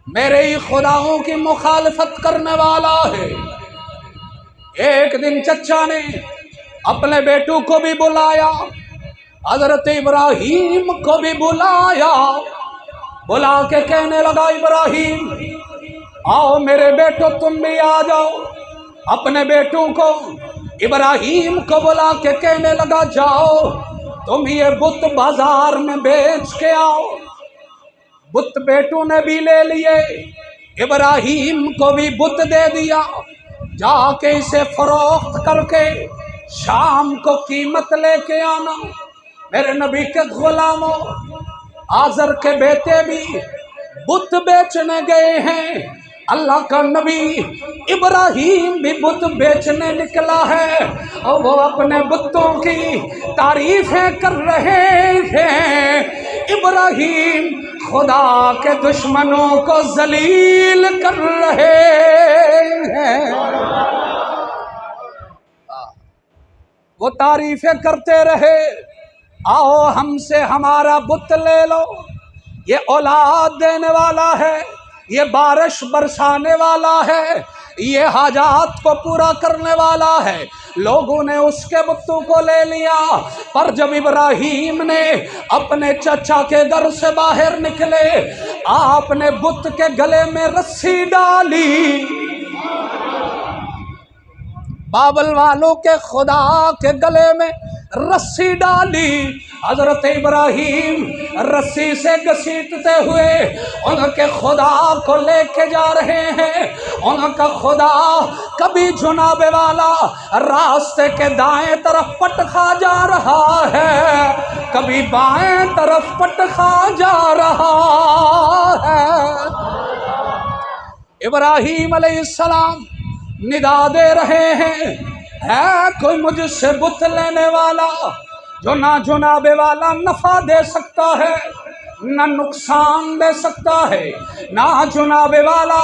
Speaker 1: मेरे ही खुदाओं की मुखालिफत करने वाला है। एक दिन चचा ने अपने बेटू को भी बुलाया, हजरत इब्राहीम को भी बुलाया, बुला के कहने लगा इब्राहीम आओ मेरे बेटो तुम भी आ जाओ। अपने बेटों को इब्राहीम को बुला के कहने लगा जाओ तुम ये बुत बाजार में बेच के आओ। बुत बेटों ने भी ले लिए, इब्राहीम को भी बुत दे दिया, जाके इसे फरोख्त करके शाम को कीमत लेके आना। मेरे नबी के गुलामों, आजर के बेटे भी बुत बेचने गए हैं, अल्लाह का नबी इब्राहीम भी बुत बेचने निकला है और वो अपने बुतों की तारीफें कर रहे हैं। इब्राहीम खुदा के दुश्मनों को जलील कर रहे हैं। वो तारीफें करते रहे, आओ हमसे हमारा बुत ले लो, ये औलाद देने वाला है, ये बारिश बरसाने वाला है, ये हाजात को पूरा करने वाला है। लोगों ने उसके बुतों को ले लिया, पर जब इब्राहीम ने अपने चचा के घर से बाहर निकले, आपने बुत के गले में रस्सी डाली, बाबल वालों के खुदा के गले में रस्सी डाली। हजरत इब्राहीम रस्सी से घसीटते हुए उनके खुदा को लेके जा रहे हैं। उनका खुदा कभी जुनाबे वाला रास्ते के दाएं तरफ पटखा जा रहा है, कभी बाएं तरफ पटखा जा रहा है। इब्राहीम अलैहिस्सलाम निदा दे रहे हैं, है कोई मुझसे बुत लेने वाला जो ना जुनाबे वाला नफा दे सकता है ना नुकसान दे सकता है, ना जुनाबे वाला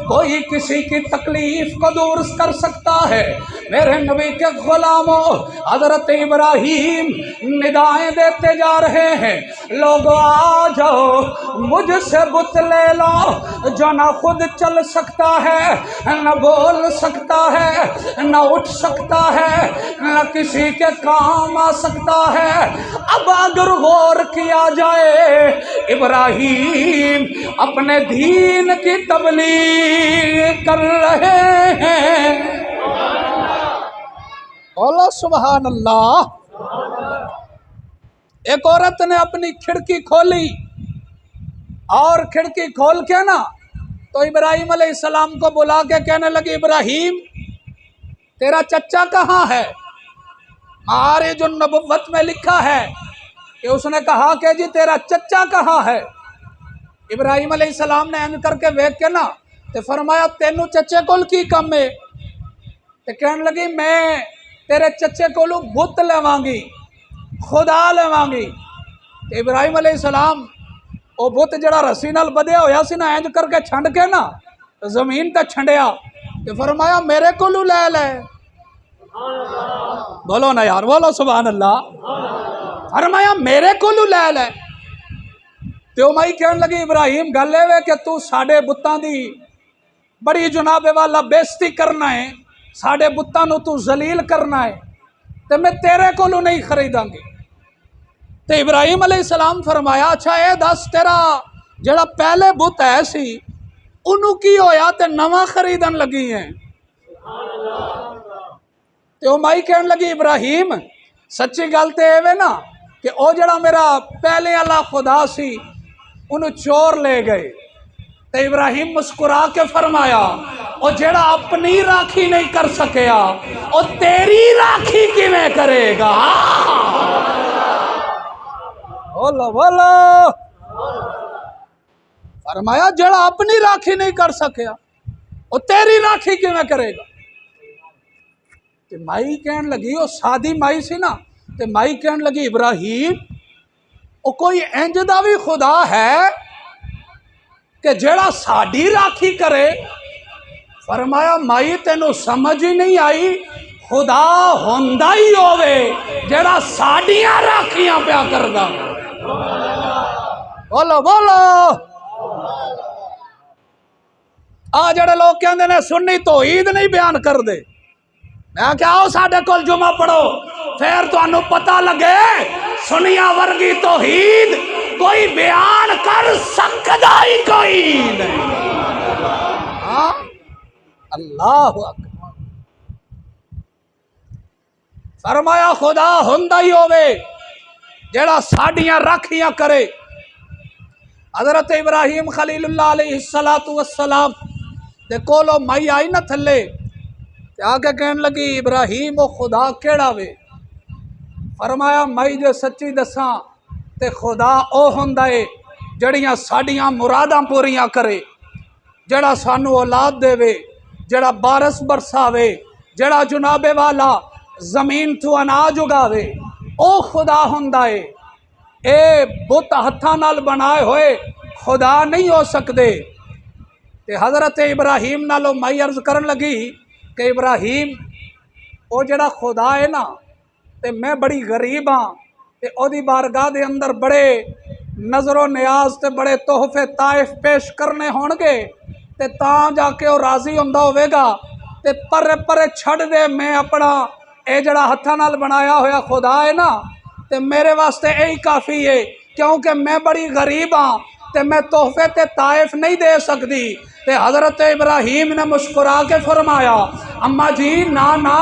Speaker 1: कोई किसी की तकलीफ को दूर कर सकता है। मेरे नबी के गुलामों, हजरत इब्राहीम निदाएं देते जा रहे हैं, लोग आ जाओ मुझसे बुत ले लो जो ना खुद चल सकता है, न बोल सकता है, न उठ सकता है, न किसी के काम आ सकता है। अब अगर गौर किया जाए, इब्राहीम अपने दीन की तबलीग कर रहे हैं। बोलो सुभान अल्लाह। एक औरत ने अपनी खिड़की खोली और खिड़की खोल के ना तो इब्राहीम अलैहिस्सलाम को बुला के कहने लगी, इब्राहीम तेरा चच्चा कहाँ है? हमारे जो नबुव्वत में लिखा है कि उसने कहा कि जी तेरा चच्चा कहाँ है? इब्राहीम अलैहिस्सलाम ने एन करके वेख के ना तो फरमाया तेनू चच्चे कोल की कम है? तो कहने लगी मैं तेरे चच्चे कोलों बुत लेवांगी, खुदा लेवांगी। तो इब्राहीम अलैहिस्सलाम वो बुत जड़ा रस्सी नाल बधिया होया सी ना, इंज करके छंड के ना जमीन ते छंडिया तो फरमाया मेरे कोलों ले ले। बोलो ना यार, बोलो सुभान अल्लाह। फरमाया मेरे कोलों ले ले। तो माई कहने लगी इब्राहीम गल वे कि तू साडे बुत्तां दी बड़ी जनाबे वाला बेइज्जती करना है, साडे बुत्तां नूं तू जलील करना है, तो मैं तेरे कोलों नहीं खरीदांगी। तो इब्राहीम अलैहिस्सलाम फरमाया अच्छा ये दस तेरा जड़ा पहले बुत है सी उन्हों की होया ते नवा खरीदन लगी है? तो माई कहने लगी इब्राहीम सच्ची गल तो एवे ना कि ओ जड़ा मेरा पहले वाला खुदा सी उन्होंने चोर ले गए, तो इब्राहिम मुस्कुरा के फरमाया, और जेड़ा अपनी राखी नहीं कर सकिया और तेरी राखी किवें करेगा। बोलो बोलो। फरमाया जेड़ा अपनी राखी नहीं कर सकिया और तेरी राखी किवें करेगा। ते माई कहन लगी, वो सादी माई सी ना, ते माई कहन लगी इब्राहिम वो कोई इंज दा भी खुदा है कि जेड़ा साडी राखी करे। फरमाया माई तेनू समझ ही नहीं आई, खुदा होंदा ही होवे जेड़ा साडियां राखियां प्या करदा। बोलो बोलो। आ जेड़े लोग कहंदे ने सुन्नी तौहीद नहीं बयान कर दे, मैं क्या आओ साडे कोल जुमा पढ़ो फिर तुहानू पता लगे सुनिया वर्गी तौहीद कोई बयान कर सकदा ही कोई नहीं। हाँ अल्लाह अकबर। फरमाया खुदा हुंदा ही होवे जेड़ा साडियां राखियां करे। हजरत इब्राहिम खलीलुल्लाह अलैहिस्सलातु वस्सलाम दे कोलो माई आई ना थले, आके कहन लगी इब्राहिम वो खुदा केड़ा वे। फरमाया माई जो सच्ची दसा ते खुदा ओ हुंदा है जड़ियां साडियां मुरादां पूरियां करे, जड़ा सानू औलाद देवे, जड़ा बारस बरसावे, जड़ा जुनाबे वाला जमीन तू अनाज उगावे, ओ खुदा हुंदा है। ए बुत हत्थां नाल बनाए होए खुदा नहीं हो सकते। ते हजरत इब्राहिम नालों माई अर्ज करन लगी कि इब्राहिम वो जड़ा खुदा है ना, ते मैं बड़ी गरीब हाँ, ते ओदी बारगाह दे अंदर बड़े नजरो नियाज ते बड़े तोहफे ताइफ पेश करने होणगे ते तां जाके वो राजी हुंदा होवेगा। ते परे परे छड़ दे, मैं अपना ये जड़ा हत्थां नाल बनाया होया खुदा है ना, ते मेरे वास्ते यही काफ़ी है, क्योंकि मैं बड़ी गरीब हाँ ते मैं तोहफे ते ताइफ नहीं दे सकती। ते हजरत इब्राहिम ने मुस्कुरा के फरमाया, अम्मा जी ना ना,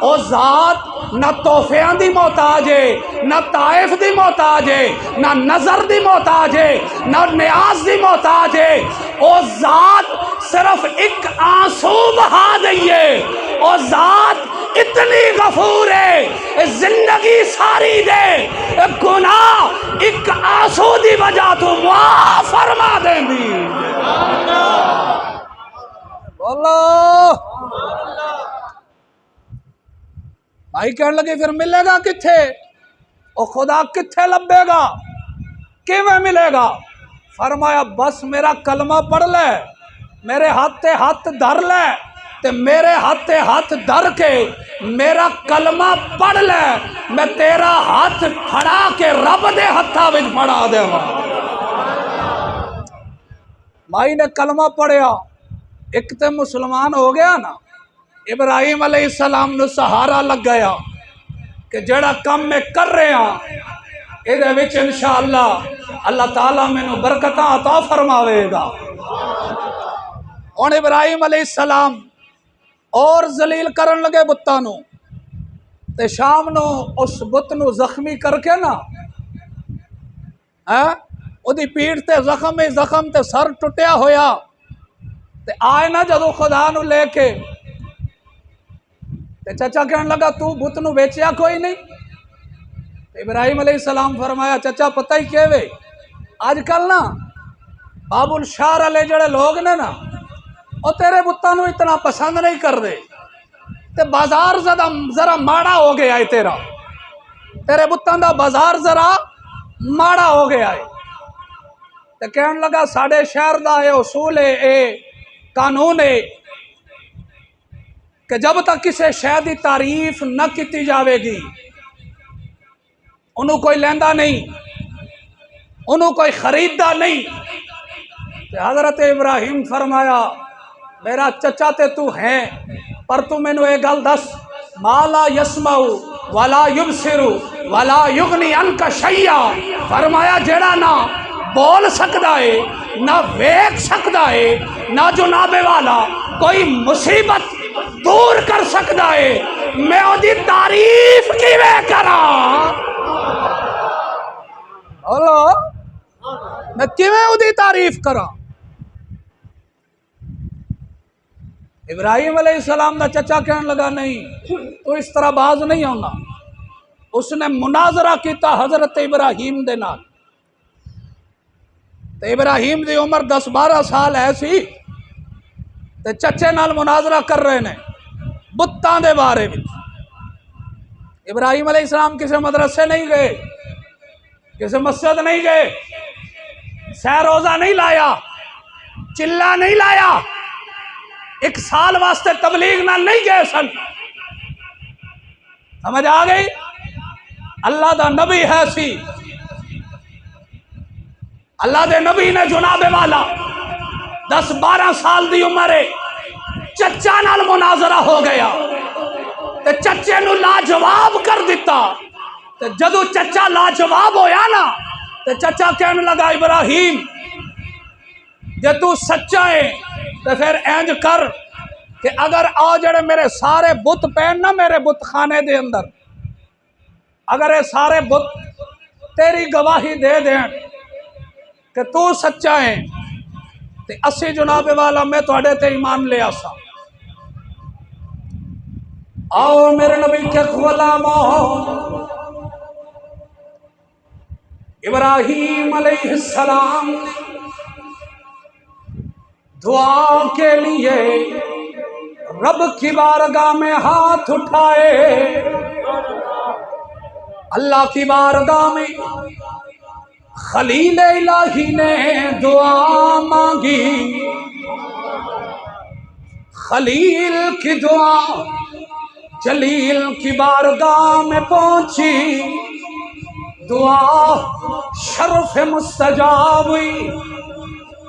Speaker 1: ओ जात ना तोहफियां दी मोहताज है, ना ताइफ दी मोहताज है, ना नजर दी मोहताज है, ना न्याज दी मोहताज है। ओ जात सिर्फ एक आंसू बहा दइए, ओ जात इतनी गफूर है जिंदगी सारी दे गुनाह एक आंसू दी वजह तो माफ फरमा देंदी। बोलो भाई। कहने लगे फिर मिलेगा किथे, ओ खुदा किथे लभेगा, किवें मिलेगा। फरमाया बस मेरा कलमा पढ़ ले, मेरे हाथे हाथ धर ले, ते मेरे हाथे हाथ धर के मेरा कलमा पढ़ ले, मैं तेरा हाथ फड़ा के रब दे हत्था विच फड़ा देवा। माई ने कलमा पढ़िया, एक तो मुसलमान हो गया ना। इब्राहिम अलैहिस्सलाम नू सहारा लग गया कि जड़ा काम मैं कर रहा ये विच इंशाअल्लाह अल्लाह ताला मैनू बरकतां अता फरमावेगा। हुण इब्राहिम अलैहिस्सलाम और जलील करन लगे बुत्तां नू, ते शाम नू उस बुत नू जख्मी करके ना है उदी पीठ ते जख्म ही जख्म ते सर टुटिया होया, ते आए ना जदों खुदा नू लेके, ते चाचा कहन लगा तू बुत नू बेचिया कोई नहीं। इब्राहिम अलैहिस्सलाम फरमाया चाचा पता ही क्या वे, आजकल ना बाबुल शाह वाले जड़े लोग ने ना और तेरे बुत्तां नू इतना पसंद नहीं कर दे, ते बाजार जरा माड़ा हो गया है, तेरे बुत्तां दा बाजार जरा माड़ा हो गया है। ते कहन लगा साडे शहर दा ये उसूल है, ये कानून है कि जब तक किसी शह की तारीफ न की जाएगी उन्हों कोई लेंदा नहीं, उन्हों कोई खरीददा नहीं। हजरत इब्राहिम फरमाया मेरा चचा ते तू है, पर तू मैनू ये गल दस, माला यस्माउ वाला युबसिरु वाला युगनी अनका शैया। फरमाया जेड़ा ना बोल सकता है, ना वेख सकता है, ना जुनाबे वाला कोई मुसीबत दूर कर सकता है, मैं ओदी तारीफ किवें करा। बोलो मैं किवें ओदी तारीफ करा। इब्राहिम अलैहिस्सलाम का चचा कहने लगा नहीं तो इस तरह बाज नहीं होना। उसने मुनाजरा किया हजरत इब्राहिम दे नाल। तो इब्राहिम की उम्र 10-12 साल है सी ते चचे नाल मुनाजरा कर रहे ने बुत्तां दे बारे में। इब्राहिम अलैहिस्सलाम किसी मदरसे नहीं गए, किसी मस्जिद नहीं गए, सह रोजा नहीं लाया, चिल्ला नहीं लाया, 1 साल वास्ते तबलीग नाल नहीं गए सन। समझ आ गई? अल्लाह दा नबी है सी, अल्लाह दे नबी ने जुनाबे वाला 10-12 साल की उम्र है चचा नाल मुनाजरा हो गया ते चचे नू लाजवाब कर दिता। ते जदों चचा लाजवाब होया ना ते चचा कहने लगा इब्राहिम जे तू सच्चा है तो फिर इंज कर कि अगर आ जड़े मेरे सारे बुत पैन ना मेरे बुत खाने दे अंदर, अगर ये सारे बुत तेरी गवाही दे दें कि तू सच्चा है ते अस्सी जनाबे वाला मैं थोड़े ते ईमान ले आसा। आओ मेरे नबी के गुलामो, इब्राहिम अलैहिस्सलाम दुआ के लिए रब की बारगाह में हाथ उठाए, अल्लाह की बारगाह में खलील इलाही ने दुआ मांगी। खलील की दुआ जलील की बारगाह में पहुंची, दुआ शर्फ मुस्तजाब हुई।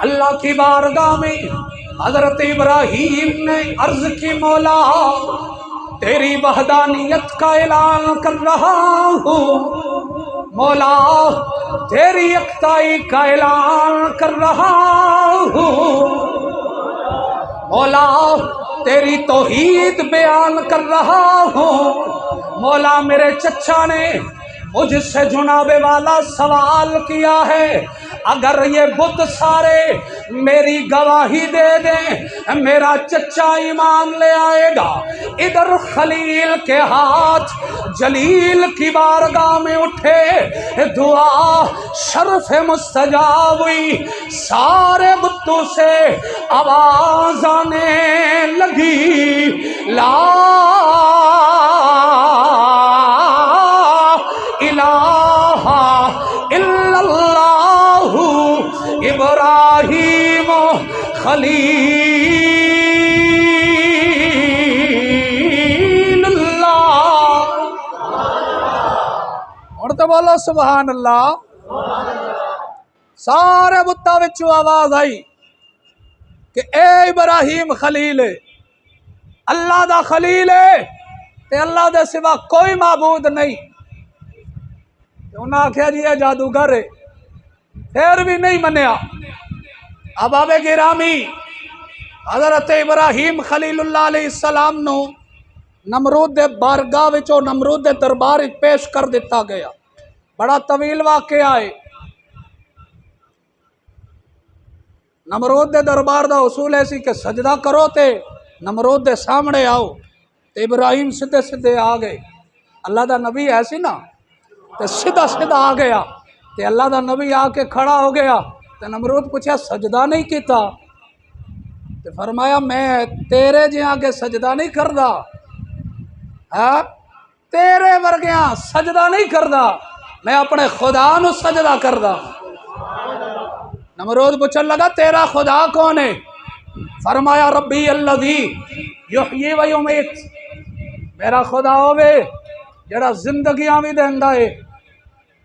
Speaker 1: अल्लाह की बारगाह में हजरत इब्राहिम ने अर्ज की मौला तेरी वहदानियत का ऐलान कर रहा हूँ, मौला तेरी एकताई का ऐलान कर रहा हूँ, मौला तेरी तौहीद बयान कर रहा हूँ। मौला मेरे चचा ने मुझसे जुनाबे वाला सवाल किया है, अगर ये बुत सारे मेरी गवाही दे दें मेरा चचा ईमान ले आएगा। इधर खलील के हाथ जलील की बारगाह में उठे, दुआ शर्फ मुस्तजाब हुई। सारे बुतों से आवाज आने लगी, ला इलाहा इल्लल्लाहु इब्राहीम खलीलुल्लाह। और तो बोलो सुभान अल्लाह। सारे बुत्ता विचों आवाज आई कि ए इब्राहीम खलील है, अल्लाह दा खलील है ते अल्लाह दे सिवा कोई माबूद नहीं। उन्हें आख्या जी यह जादूगर है, फिर भी नहीं मनिया। अब आवे गिरामी हजरत इब्राहीम खलीलुल्लाह अलैहिस्सलाम नू नमरूद दे बारगाह विचों नमरूद दे दरबार विच पेश कर दिता गया। बड़ा तवील वाकया है। नमरूद दे दरबार दा उसूल ऐसी कि सजदा करो ते नमरूद दे सामने आओ। ते इब्राहीम सीधे सीधे आ गए। अल्लाह दा नबी ऐसी ना तो सीधा सीधा आ गया। तो अल्लाह का नबी आके खड़ा हो गया। तो नमरूद पूछा सजदा नहीं किया? तो फरमाया मैं तेरे जिहा के सजदा नहीं करदा, है तेरे वर्गिया सजदा नहीं करदा, मैं अपने खुदा नू सजदा करदा। नमरूद पूछन लगा तेरा खुदा कौन है? फरमाया रब्बी अल्लज़ी युहयी व युमीत, मेरा खुदा होवे जड़ा जिंदगियां भी देंदा है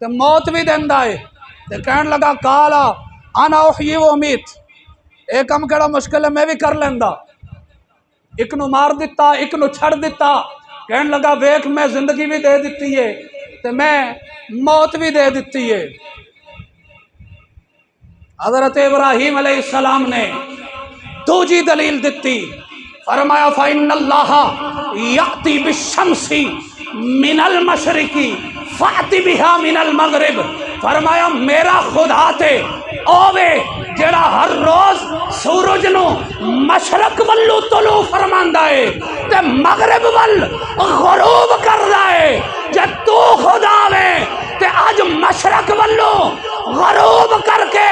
Speaker 1: ते मौत भी देंदा है। ते कहन लगा काला आना उहयी व उमीत, एक काम केड़ा मुश्किल है मैं भी कर लेंदा। एक नू मार दिता, एक नू छड़ दिता। कहन लगा वेख मैं जिंदगी भी दे दिती है ते मैं मौत भी दे दिती है। हजरत इब्राहीम अलैहिस्सलाम ने दूजी दलील दिती। फरमाया फ़इन्नल्लाह याती बिशम्सी मिनल मशरिकी फाती बिहा मिनल मगरिब। फरमाया मेरा खुदा थे ओवे जेड़ा हर रोज सूरज नु मशरक वल्लू तुलू फरमांदा है ते मगरिब वल गुरूब करदा है। जे तू खुदा वे ते आज मशरक वल्लू गुरूब करके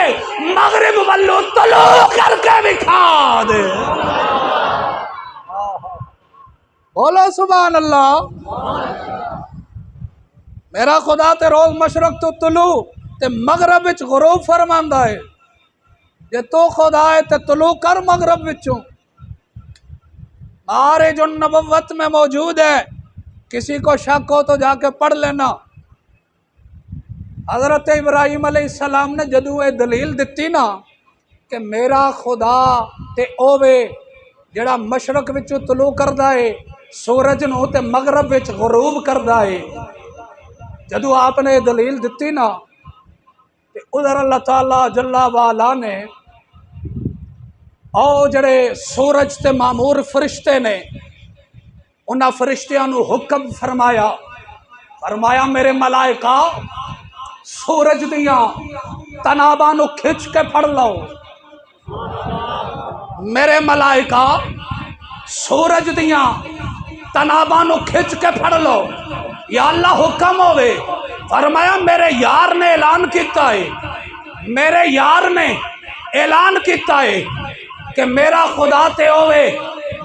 Speaker 1: मगरिब वल्लू तुलू करके दिखा दे। बोलो सुभान अल्लाह। मेरा खुदा ते रोज मशरक तो तुलू ते मगरब विच गुरूब फरमांदा है। जे तो खुदा है ते तुलू कर मगरब विचों। मारिजुन नबुव्वत में मौजूद है, किसी को शक हो तो जाके पढ़ लेना। हजरत इब्राहिम अलैहिस्सलाम ने जदू ये दलील दिती ना कि मेरा खुदा ते ओवे जेड़ा मशरक विचों तुलू करदा है, सूरज नूं ते मगरब विच गुरूब करदा है, जदू आपने ये दलील दिती ना ते उधर अल्लाह ताला जल्ला वाला ने ओ जड़े सूरज ते मामूर फरिश्ते ने उन्हां फरिश्तियां नूं हुक्म फरमाया, फरमाया मेरे मलाइका सूरज दियां तनाबां नूं खिंच के फड़ लो। मेरे मलाइका सूरज दियां तनाबां नूं खिंच के फड़ लो। या अल्लाह हुक्म होवे। फरमाया मेरे यार ने ऐलान किया है, मेरे यार ने ऐलान किया है कि मेरा खुदा ते होवे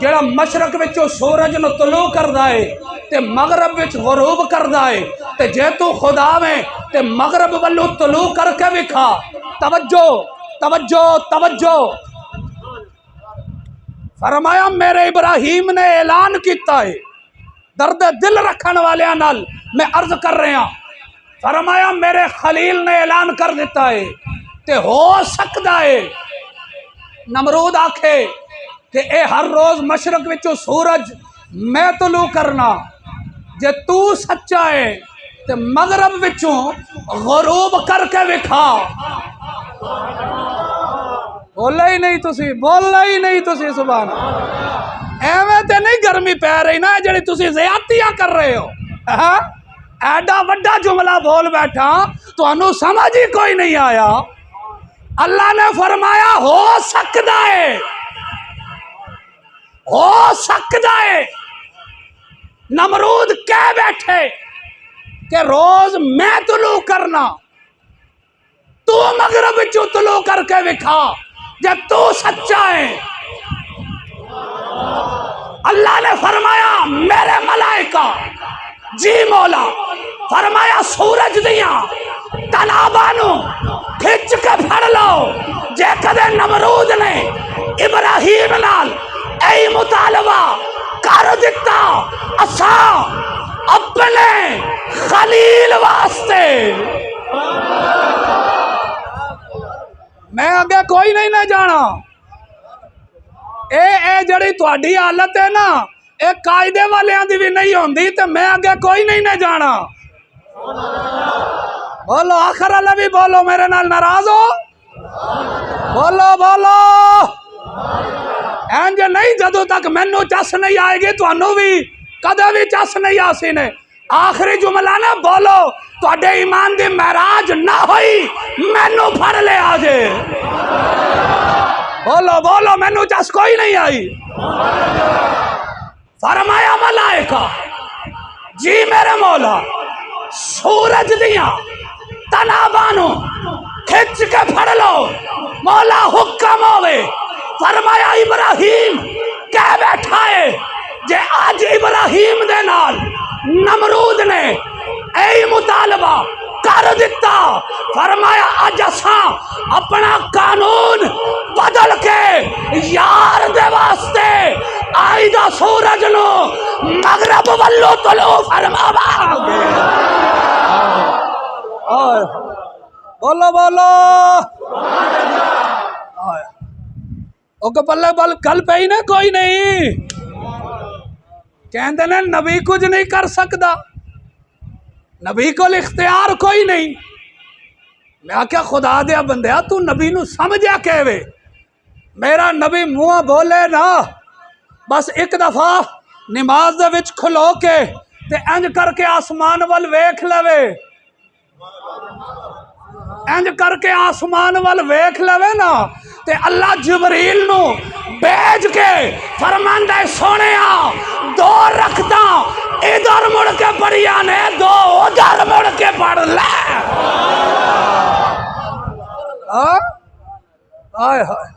Speaker 1: जेड़ा मशरक विचों सूरज नूं तुलू करदा है ते मगरब विच गुरूब करदा है। ते जे तू खुदा में ते मगरब वल्लू तुलू करके विखा। तवज्जो तवज्जो तवज्जो। फरमाया मेरे इब्राहिम ने ऐलान किया है, दर्द दिल रखन वालियां नाल मैं अर्ज कर रहा। फरमाया मेरे खलील ने ऐलान कर दिता है ते हो सकता है नमरूद आखे कि ए हर रोज मशरक विचों सूरज मैं तुलू करना। जे तू सच्चा है ते मगरब विचों गुरूब करके विखा। बोला ही नहीं तुसी, बोला ही नहीं तुसी। सुभान एवें ते नहीं गर्मी पै रही ना जिहड़ी तुसी ज़्यादतियां कर रहे हो। एडा वड्डा जुमला बोल बैठा, तुहानू समझ ही कोई नहीं आया। अल्लाह ने फरमाया हो सकता है, हो सकता है। नमरूद कह बैठे कि रोज मैं तुलू करना, तू मगरब विचों तुलू करके विखा। जब तू सच्चा है। अल्लाह ने फरमाया मेरे मलाइका जी मौला, फरमाया सूरज दियां तनाबां नूं खिंच के फड़ लो। जे कदे नमरूद ने इब्राहिम नाल ऐ मुतालबा कर दिता, असा अपने खलील वास्ते मैं अगे कोई नहीं ना जाना। ए जड़ी तुहाडी हालत है ना, ए कायदे वालियां दी भी नहीं होंदी ते मैं अगे कोई नहीं ना जाना। बोलो आखिर वाला भी बोलो, मेरे नाल नाराज हो? बोलो बोलो। इंज नहीं, जदों तक मैनू चस नहीं आएगी तुहानू भी कदे भी चस नहीं आसी ने। आखिरी जुमला ना बोलो, तुहाडे ईमान दी महराज ना होई मैनू फड़ ले आजे। बोलो बोलो, मैनू चस कोई नहीं आई। फरमाया मलाइका जी मेरे मौला, सूरज दियां तनाबां नूं खिंच के फड़ लो। मौला हुक्म होवे। फरमाया इब्राहिम कह बैठा है जे आज इब्राहिम दे नाल नमरूद ने ऐ मुतालबा कर दिता। फरमाया अज असा अपना कानून बदल के यार दे वास्ते आई दा सूरज नो मगरब वल्लो तुलू फरमावांगे। बोलो बोलो। ओके पल्ले बल कल पे ही ना कोई नहीं कहते ने नबी कुछ नहीं कर सकता, नबी को इख्तियार कोई नहीं। मैं क्या खुदा दिया बंदिया तू नबी नू समझा कहवे। मेरा नबी मुँह बोले ना बस एक दफा नमाज दे विच खलो के ते इंज करके आसमान वल वेख लवे, इंज करके आसमान वाल वेख लवे ना ते अल्लाह जिबरील नू भेज के फरमांदा है सोने दो रखता इधर मुड़ के पढ़िया ने दो उधर मुड़ के पढ़ ले। हाय हाय।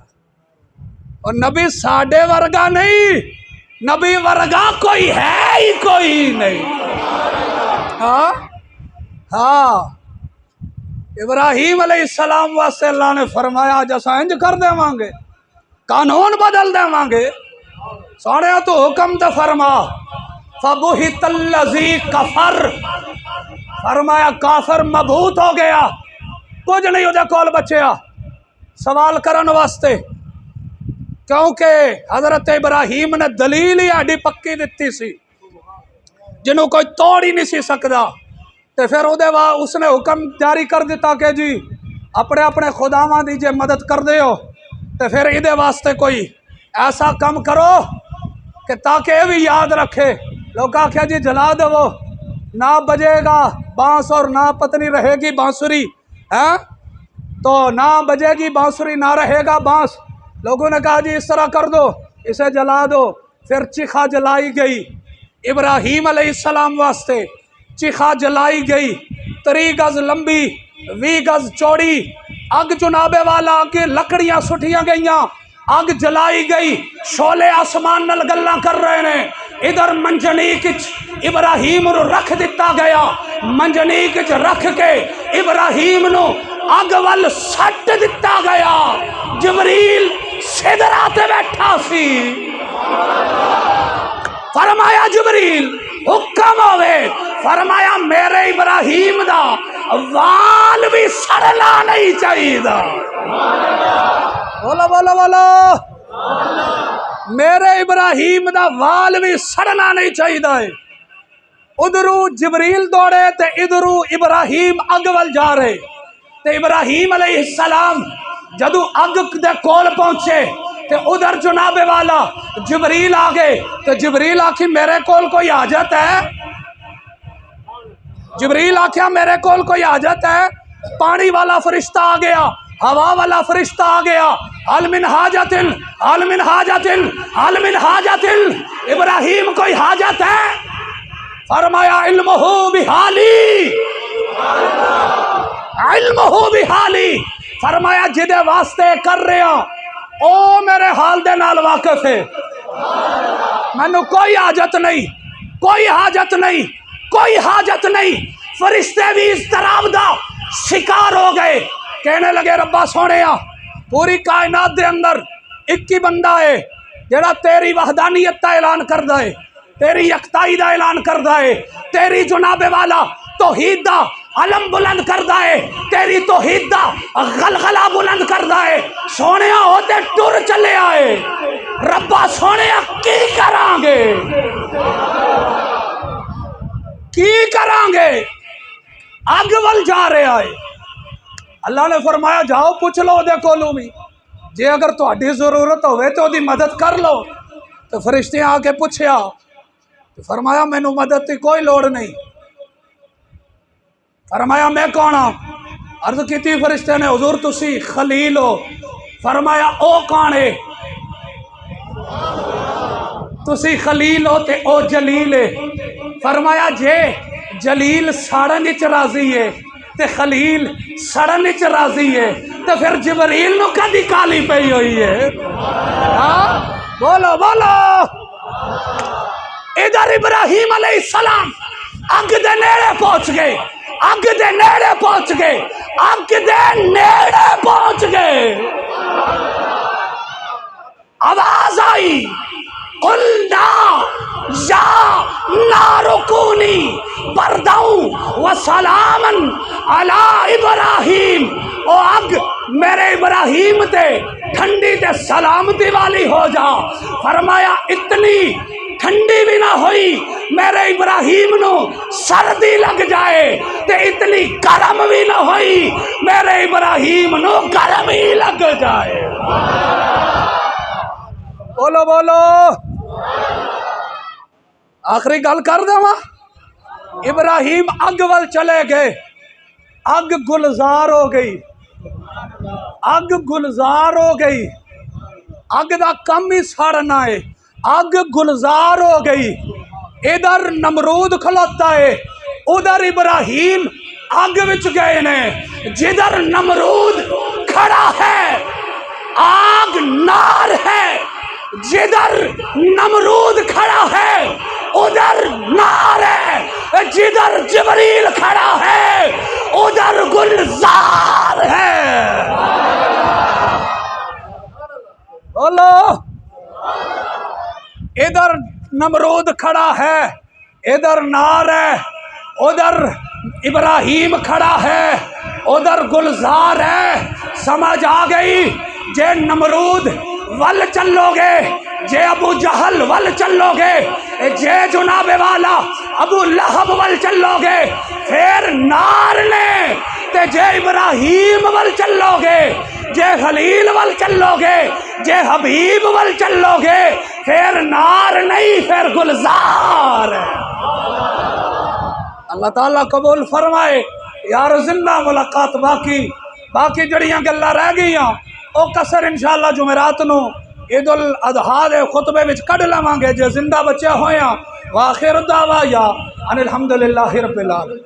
Speaker 1: और नबी साडे वर्गा नहीं, नबी वर्गा कोई है ही कोई नहीं। हाँ हाँ, इब्राहीम अलैहिस्सलाम वास्ते अल्लाह ने फरमाया जैसा इंज कर देवांगे, कानून बदल देवांगे। सोने तो हुक्म तो फरमा फबुहितल्लज़ी कफर, फरमाया काफर मबूत हो गया, कुछ नहीं उहदे कोल बचया सवाल करन वास्ते, क्योंकि हजरत इब्राहीम ने दलील ही आड़ी पक्की दिती सी जिन्हों कोई तोड़ ही नहीं सी सकता। तो फिर उहदे बाद उसने हुक्म जारी कर दिता कि जी अपने अपने खुदावां दी जे मदद कर दे हो तो फिर इहदे वास्ते कोई ऐसा काम करो कि ताकि ये भी याद रखे। लोग आख्या जी जला दो, ना बजेगा बांस और ना पत्नी रहेगी बांसुरी है, तो ना बजेगी बांसुरी ना रहेगा बांस। लोगों ने कहा जी इस तरह कर दो, इसे जला दो। फिर चिखा जलाई गई इब्राहीम अलैहिस्सलाम वास्ते, चिखा जलाई गई 3 गज लंबी 20 गज चौड़ी। अग चुनाबे वाला आके लकड़ियां सुटिया गई, अग जलाई गई, शोले आसमान नल गल्ला कर रहे ने। इधर मंजनीक इब्राहीम नु रख दिता गया, मंजनीक रख के इब्राहीम नु अग वल सट दिता गया। जिबरील सिदरा ते बैठा सी, फरमाया जिबरील हुक्म होवे, फरमाया मेरे इब्राहीम दा वाल भी सड़ना नहीं चाहिए। बोलो बोलो बोलो, मेरे इब्राहीम दा वाल भी सड़ना नहीं चाहिए। उधरू जिबरील दौड़े ते इधरू इब्राहीम अग वल जा रहे। ते इब्राहीम अलैहिस्सलाम जदू अग दे कोल पहुंचे ते उधर जनाबे वाला जिबरील आ गए। तो जिबरील आखी मेरे कोल कोई हाजत है, जिबरील आख्या मेरे कोल कोई हाजत है। पानी वाला फरिश्ता आ गया, हवा वाला फरिश्ता आ गया। अलमिन हाजतिन अलमिन हाजतिन अलमिन हाजतिन, इब्राहीम कोई हाजत है? फरमाया इल्मुहु बिहाली, इल्मुहु बिहाली, फरमाया जिदे वास्ते कर रहे हो ओ मेरे हाल दे नाल वाकिफ है, मैनू कोई हाजत नहीं, कोई हाजत नहीं, कोई हाजत नहीं। फरिश्ते भी इस तरह दा शिकार हो गए, कहने लगे रब्बा सोने पूरी कायनात दे अंदर एक ही बंदा है जेड़ा तेरी वहदानियत का ऐलान करदा है, तेरी यकताई का ऐलान करदा है, तेरी जुनाबे वाला तौहीद दा अलम बुलंद करदा है, तेरी तौहीद दा गलगला बुलंद करदा है। सोने होते टुर चले आए, रब्बा सोने की करांगे, की करांगे? अग वल जा रहे आए। अल्लाह ने फरमाया जाओ पूछ लो ओदे कोलों भी, जे अगर तुहाडी जरूरत होवे तो ओदी मदद कर लो। तो फरिश्ते आके पूछया तो फरमाया मैनू मदद की कोई लोड़ नहीं। फरमाया मैं कौन हाँ? अर्ज की फरिश्ते ने हुजूर तुसी खलील हो। फरमाया ओ कौन है? तुसी खलील हो ते ओ जलील है। फरमाया जे जलील सड़न विच राजी है ते खलील सड़न विच राजी है तो फिर जिबरील नू कदी काली पई हुई है? बोलो बोलो। इधर इब्राहीम अलैहिस्सलाम अग दे नेड़े पहुंच गए, अग दे नेड़े पहुंच गए, अग दे नेड़े पहुंच गए। आवाज आई कुलना या नारुकुनी बरदाऊ व सलामन अला इब्राहीम, ओ अग मेरे इब्राहीम ते ठंडी ते सलामती वाली हो जा। फरमाया इतनी ठंडी भी ना हुई मेरे इब्राहीम नो सर्दी लग जाए, ते इतनी गर्म भी ना हुई मेरे इब्राहीम नो गर्म ही लग जाए। बोलो बोलो। आखिरी गल कर देवा, इब्राहीम अग वल चले गए। अग गुलजार हो गई, अग गुलजार हो गई। अग दा कम ही सड़ना है, अग गुलजार हो गई। इधर नमरूद खलोता है, उधर इब्राहिम अग विच गए ने। जिधर नमरूद खड़ा है आग नार है, जिधर नमरूद खड़ा है उधर नार है, जिधर जिबरील खड़ा है उधर गुलजार है। बोलो, इधर नमरूद खड़ा है, इधर नार है, उधर इब्राहिम खड़ा है, उधर गुलजार है। समझ आ गई? जे नमरूद वल चलोगे, जे अबू जहल वल चलोगे, जे जुनाबे वाला अबू लहब वल चलोगे, फिर नार ने ते जे इब्राहिम वल चलोगे, जे खलील वल चलोगे, जे हबीब वल चलोगे, फिर नार नहीं फिर गुलजार। अल्लाह ताला कबूल फरमाए यार। जिंदा मुलाकात बाकी जड़ियां गल्लां रह गई ओ कसर इंशाअल्लाह जुमेरात नू ईद उल अजहा दे खुतबे विच कढ लवांगे जे जिंदा बचे होया। वाखिर दावा या अनिल हम्दुलिल्लाहि रब्बिल आलमीन।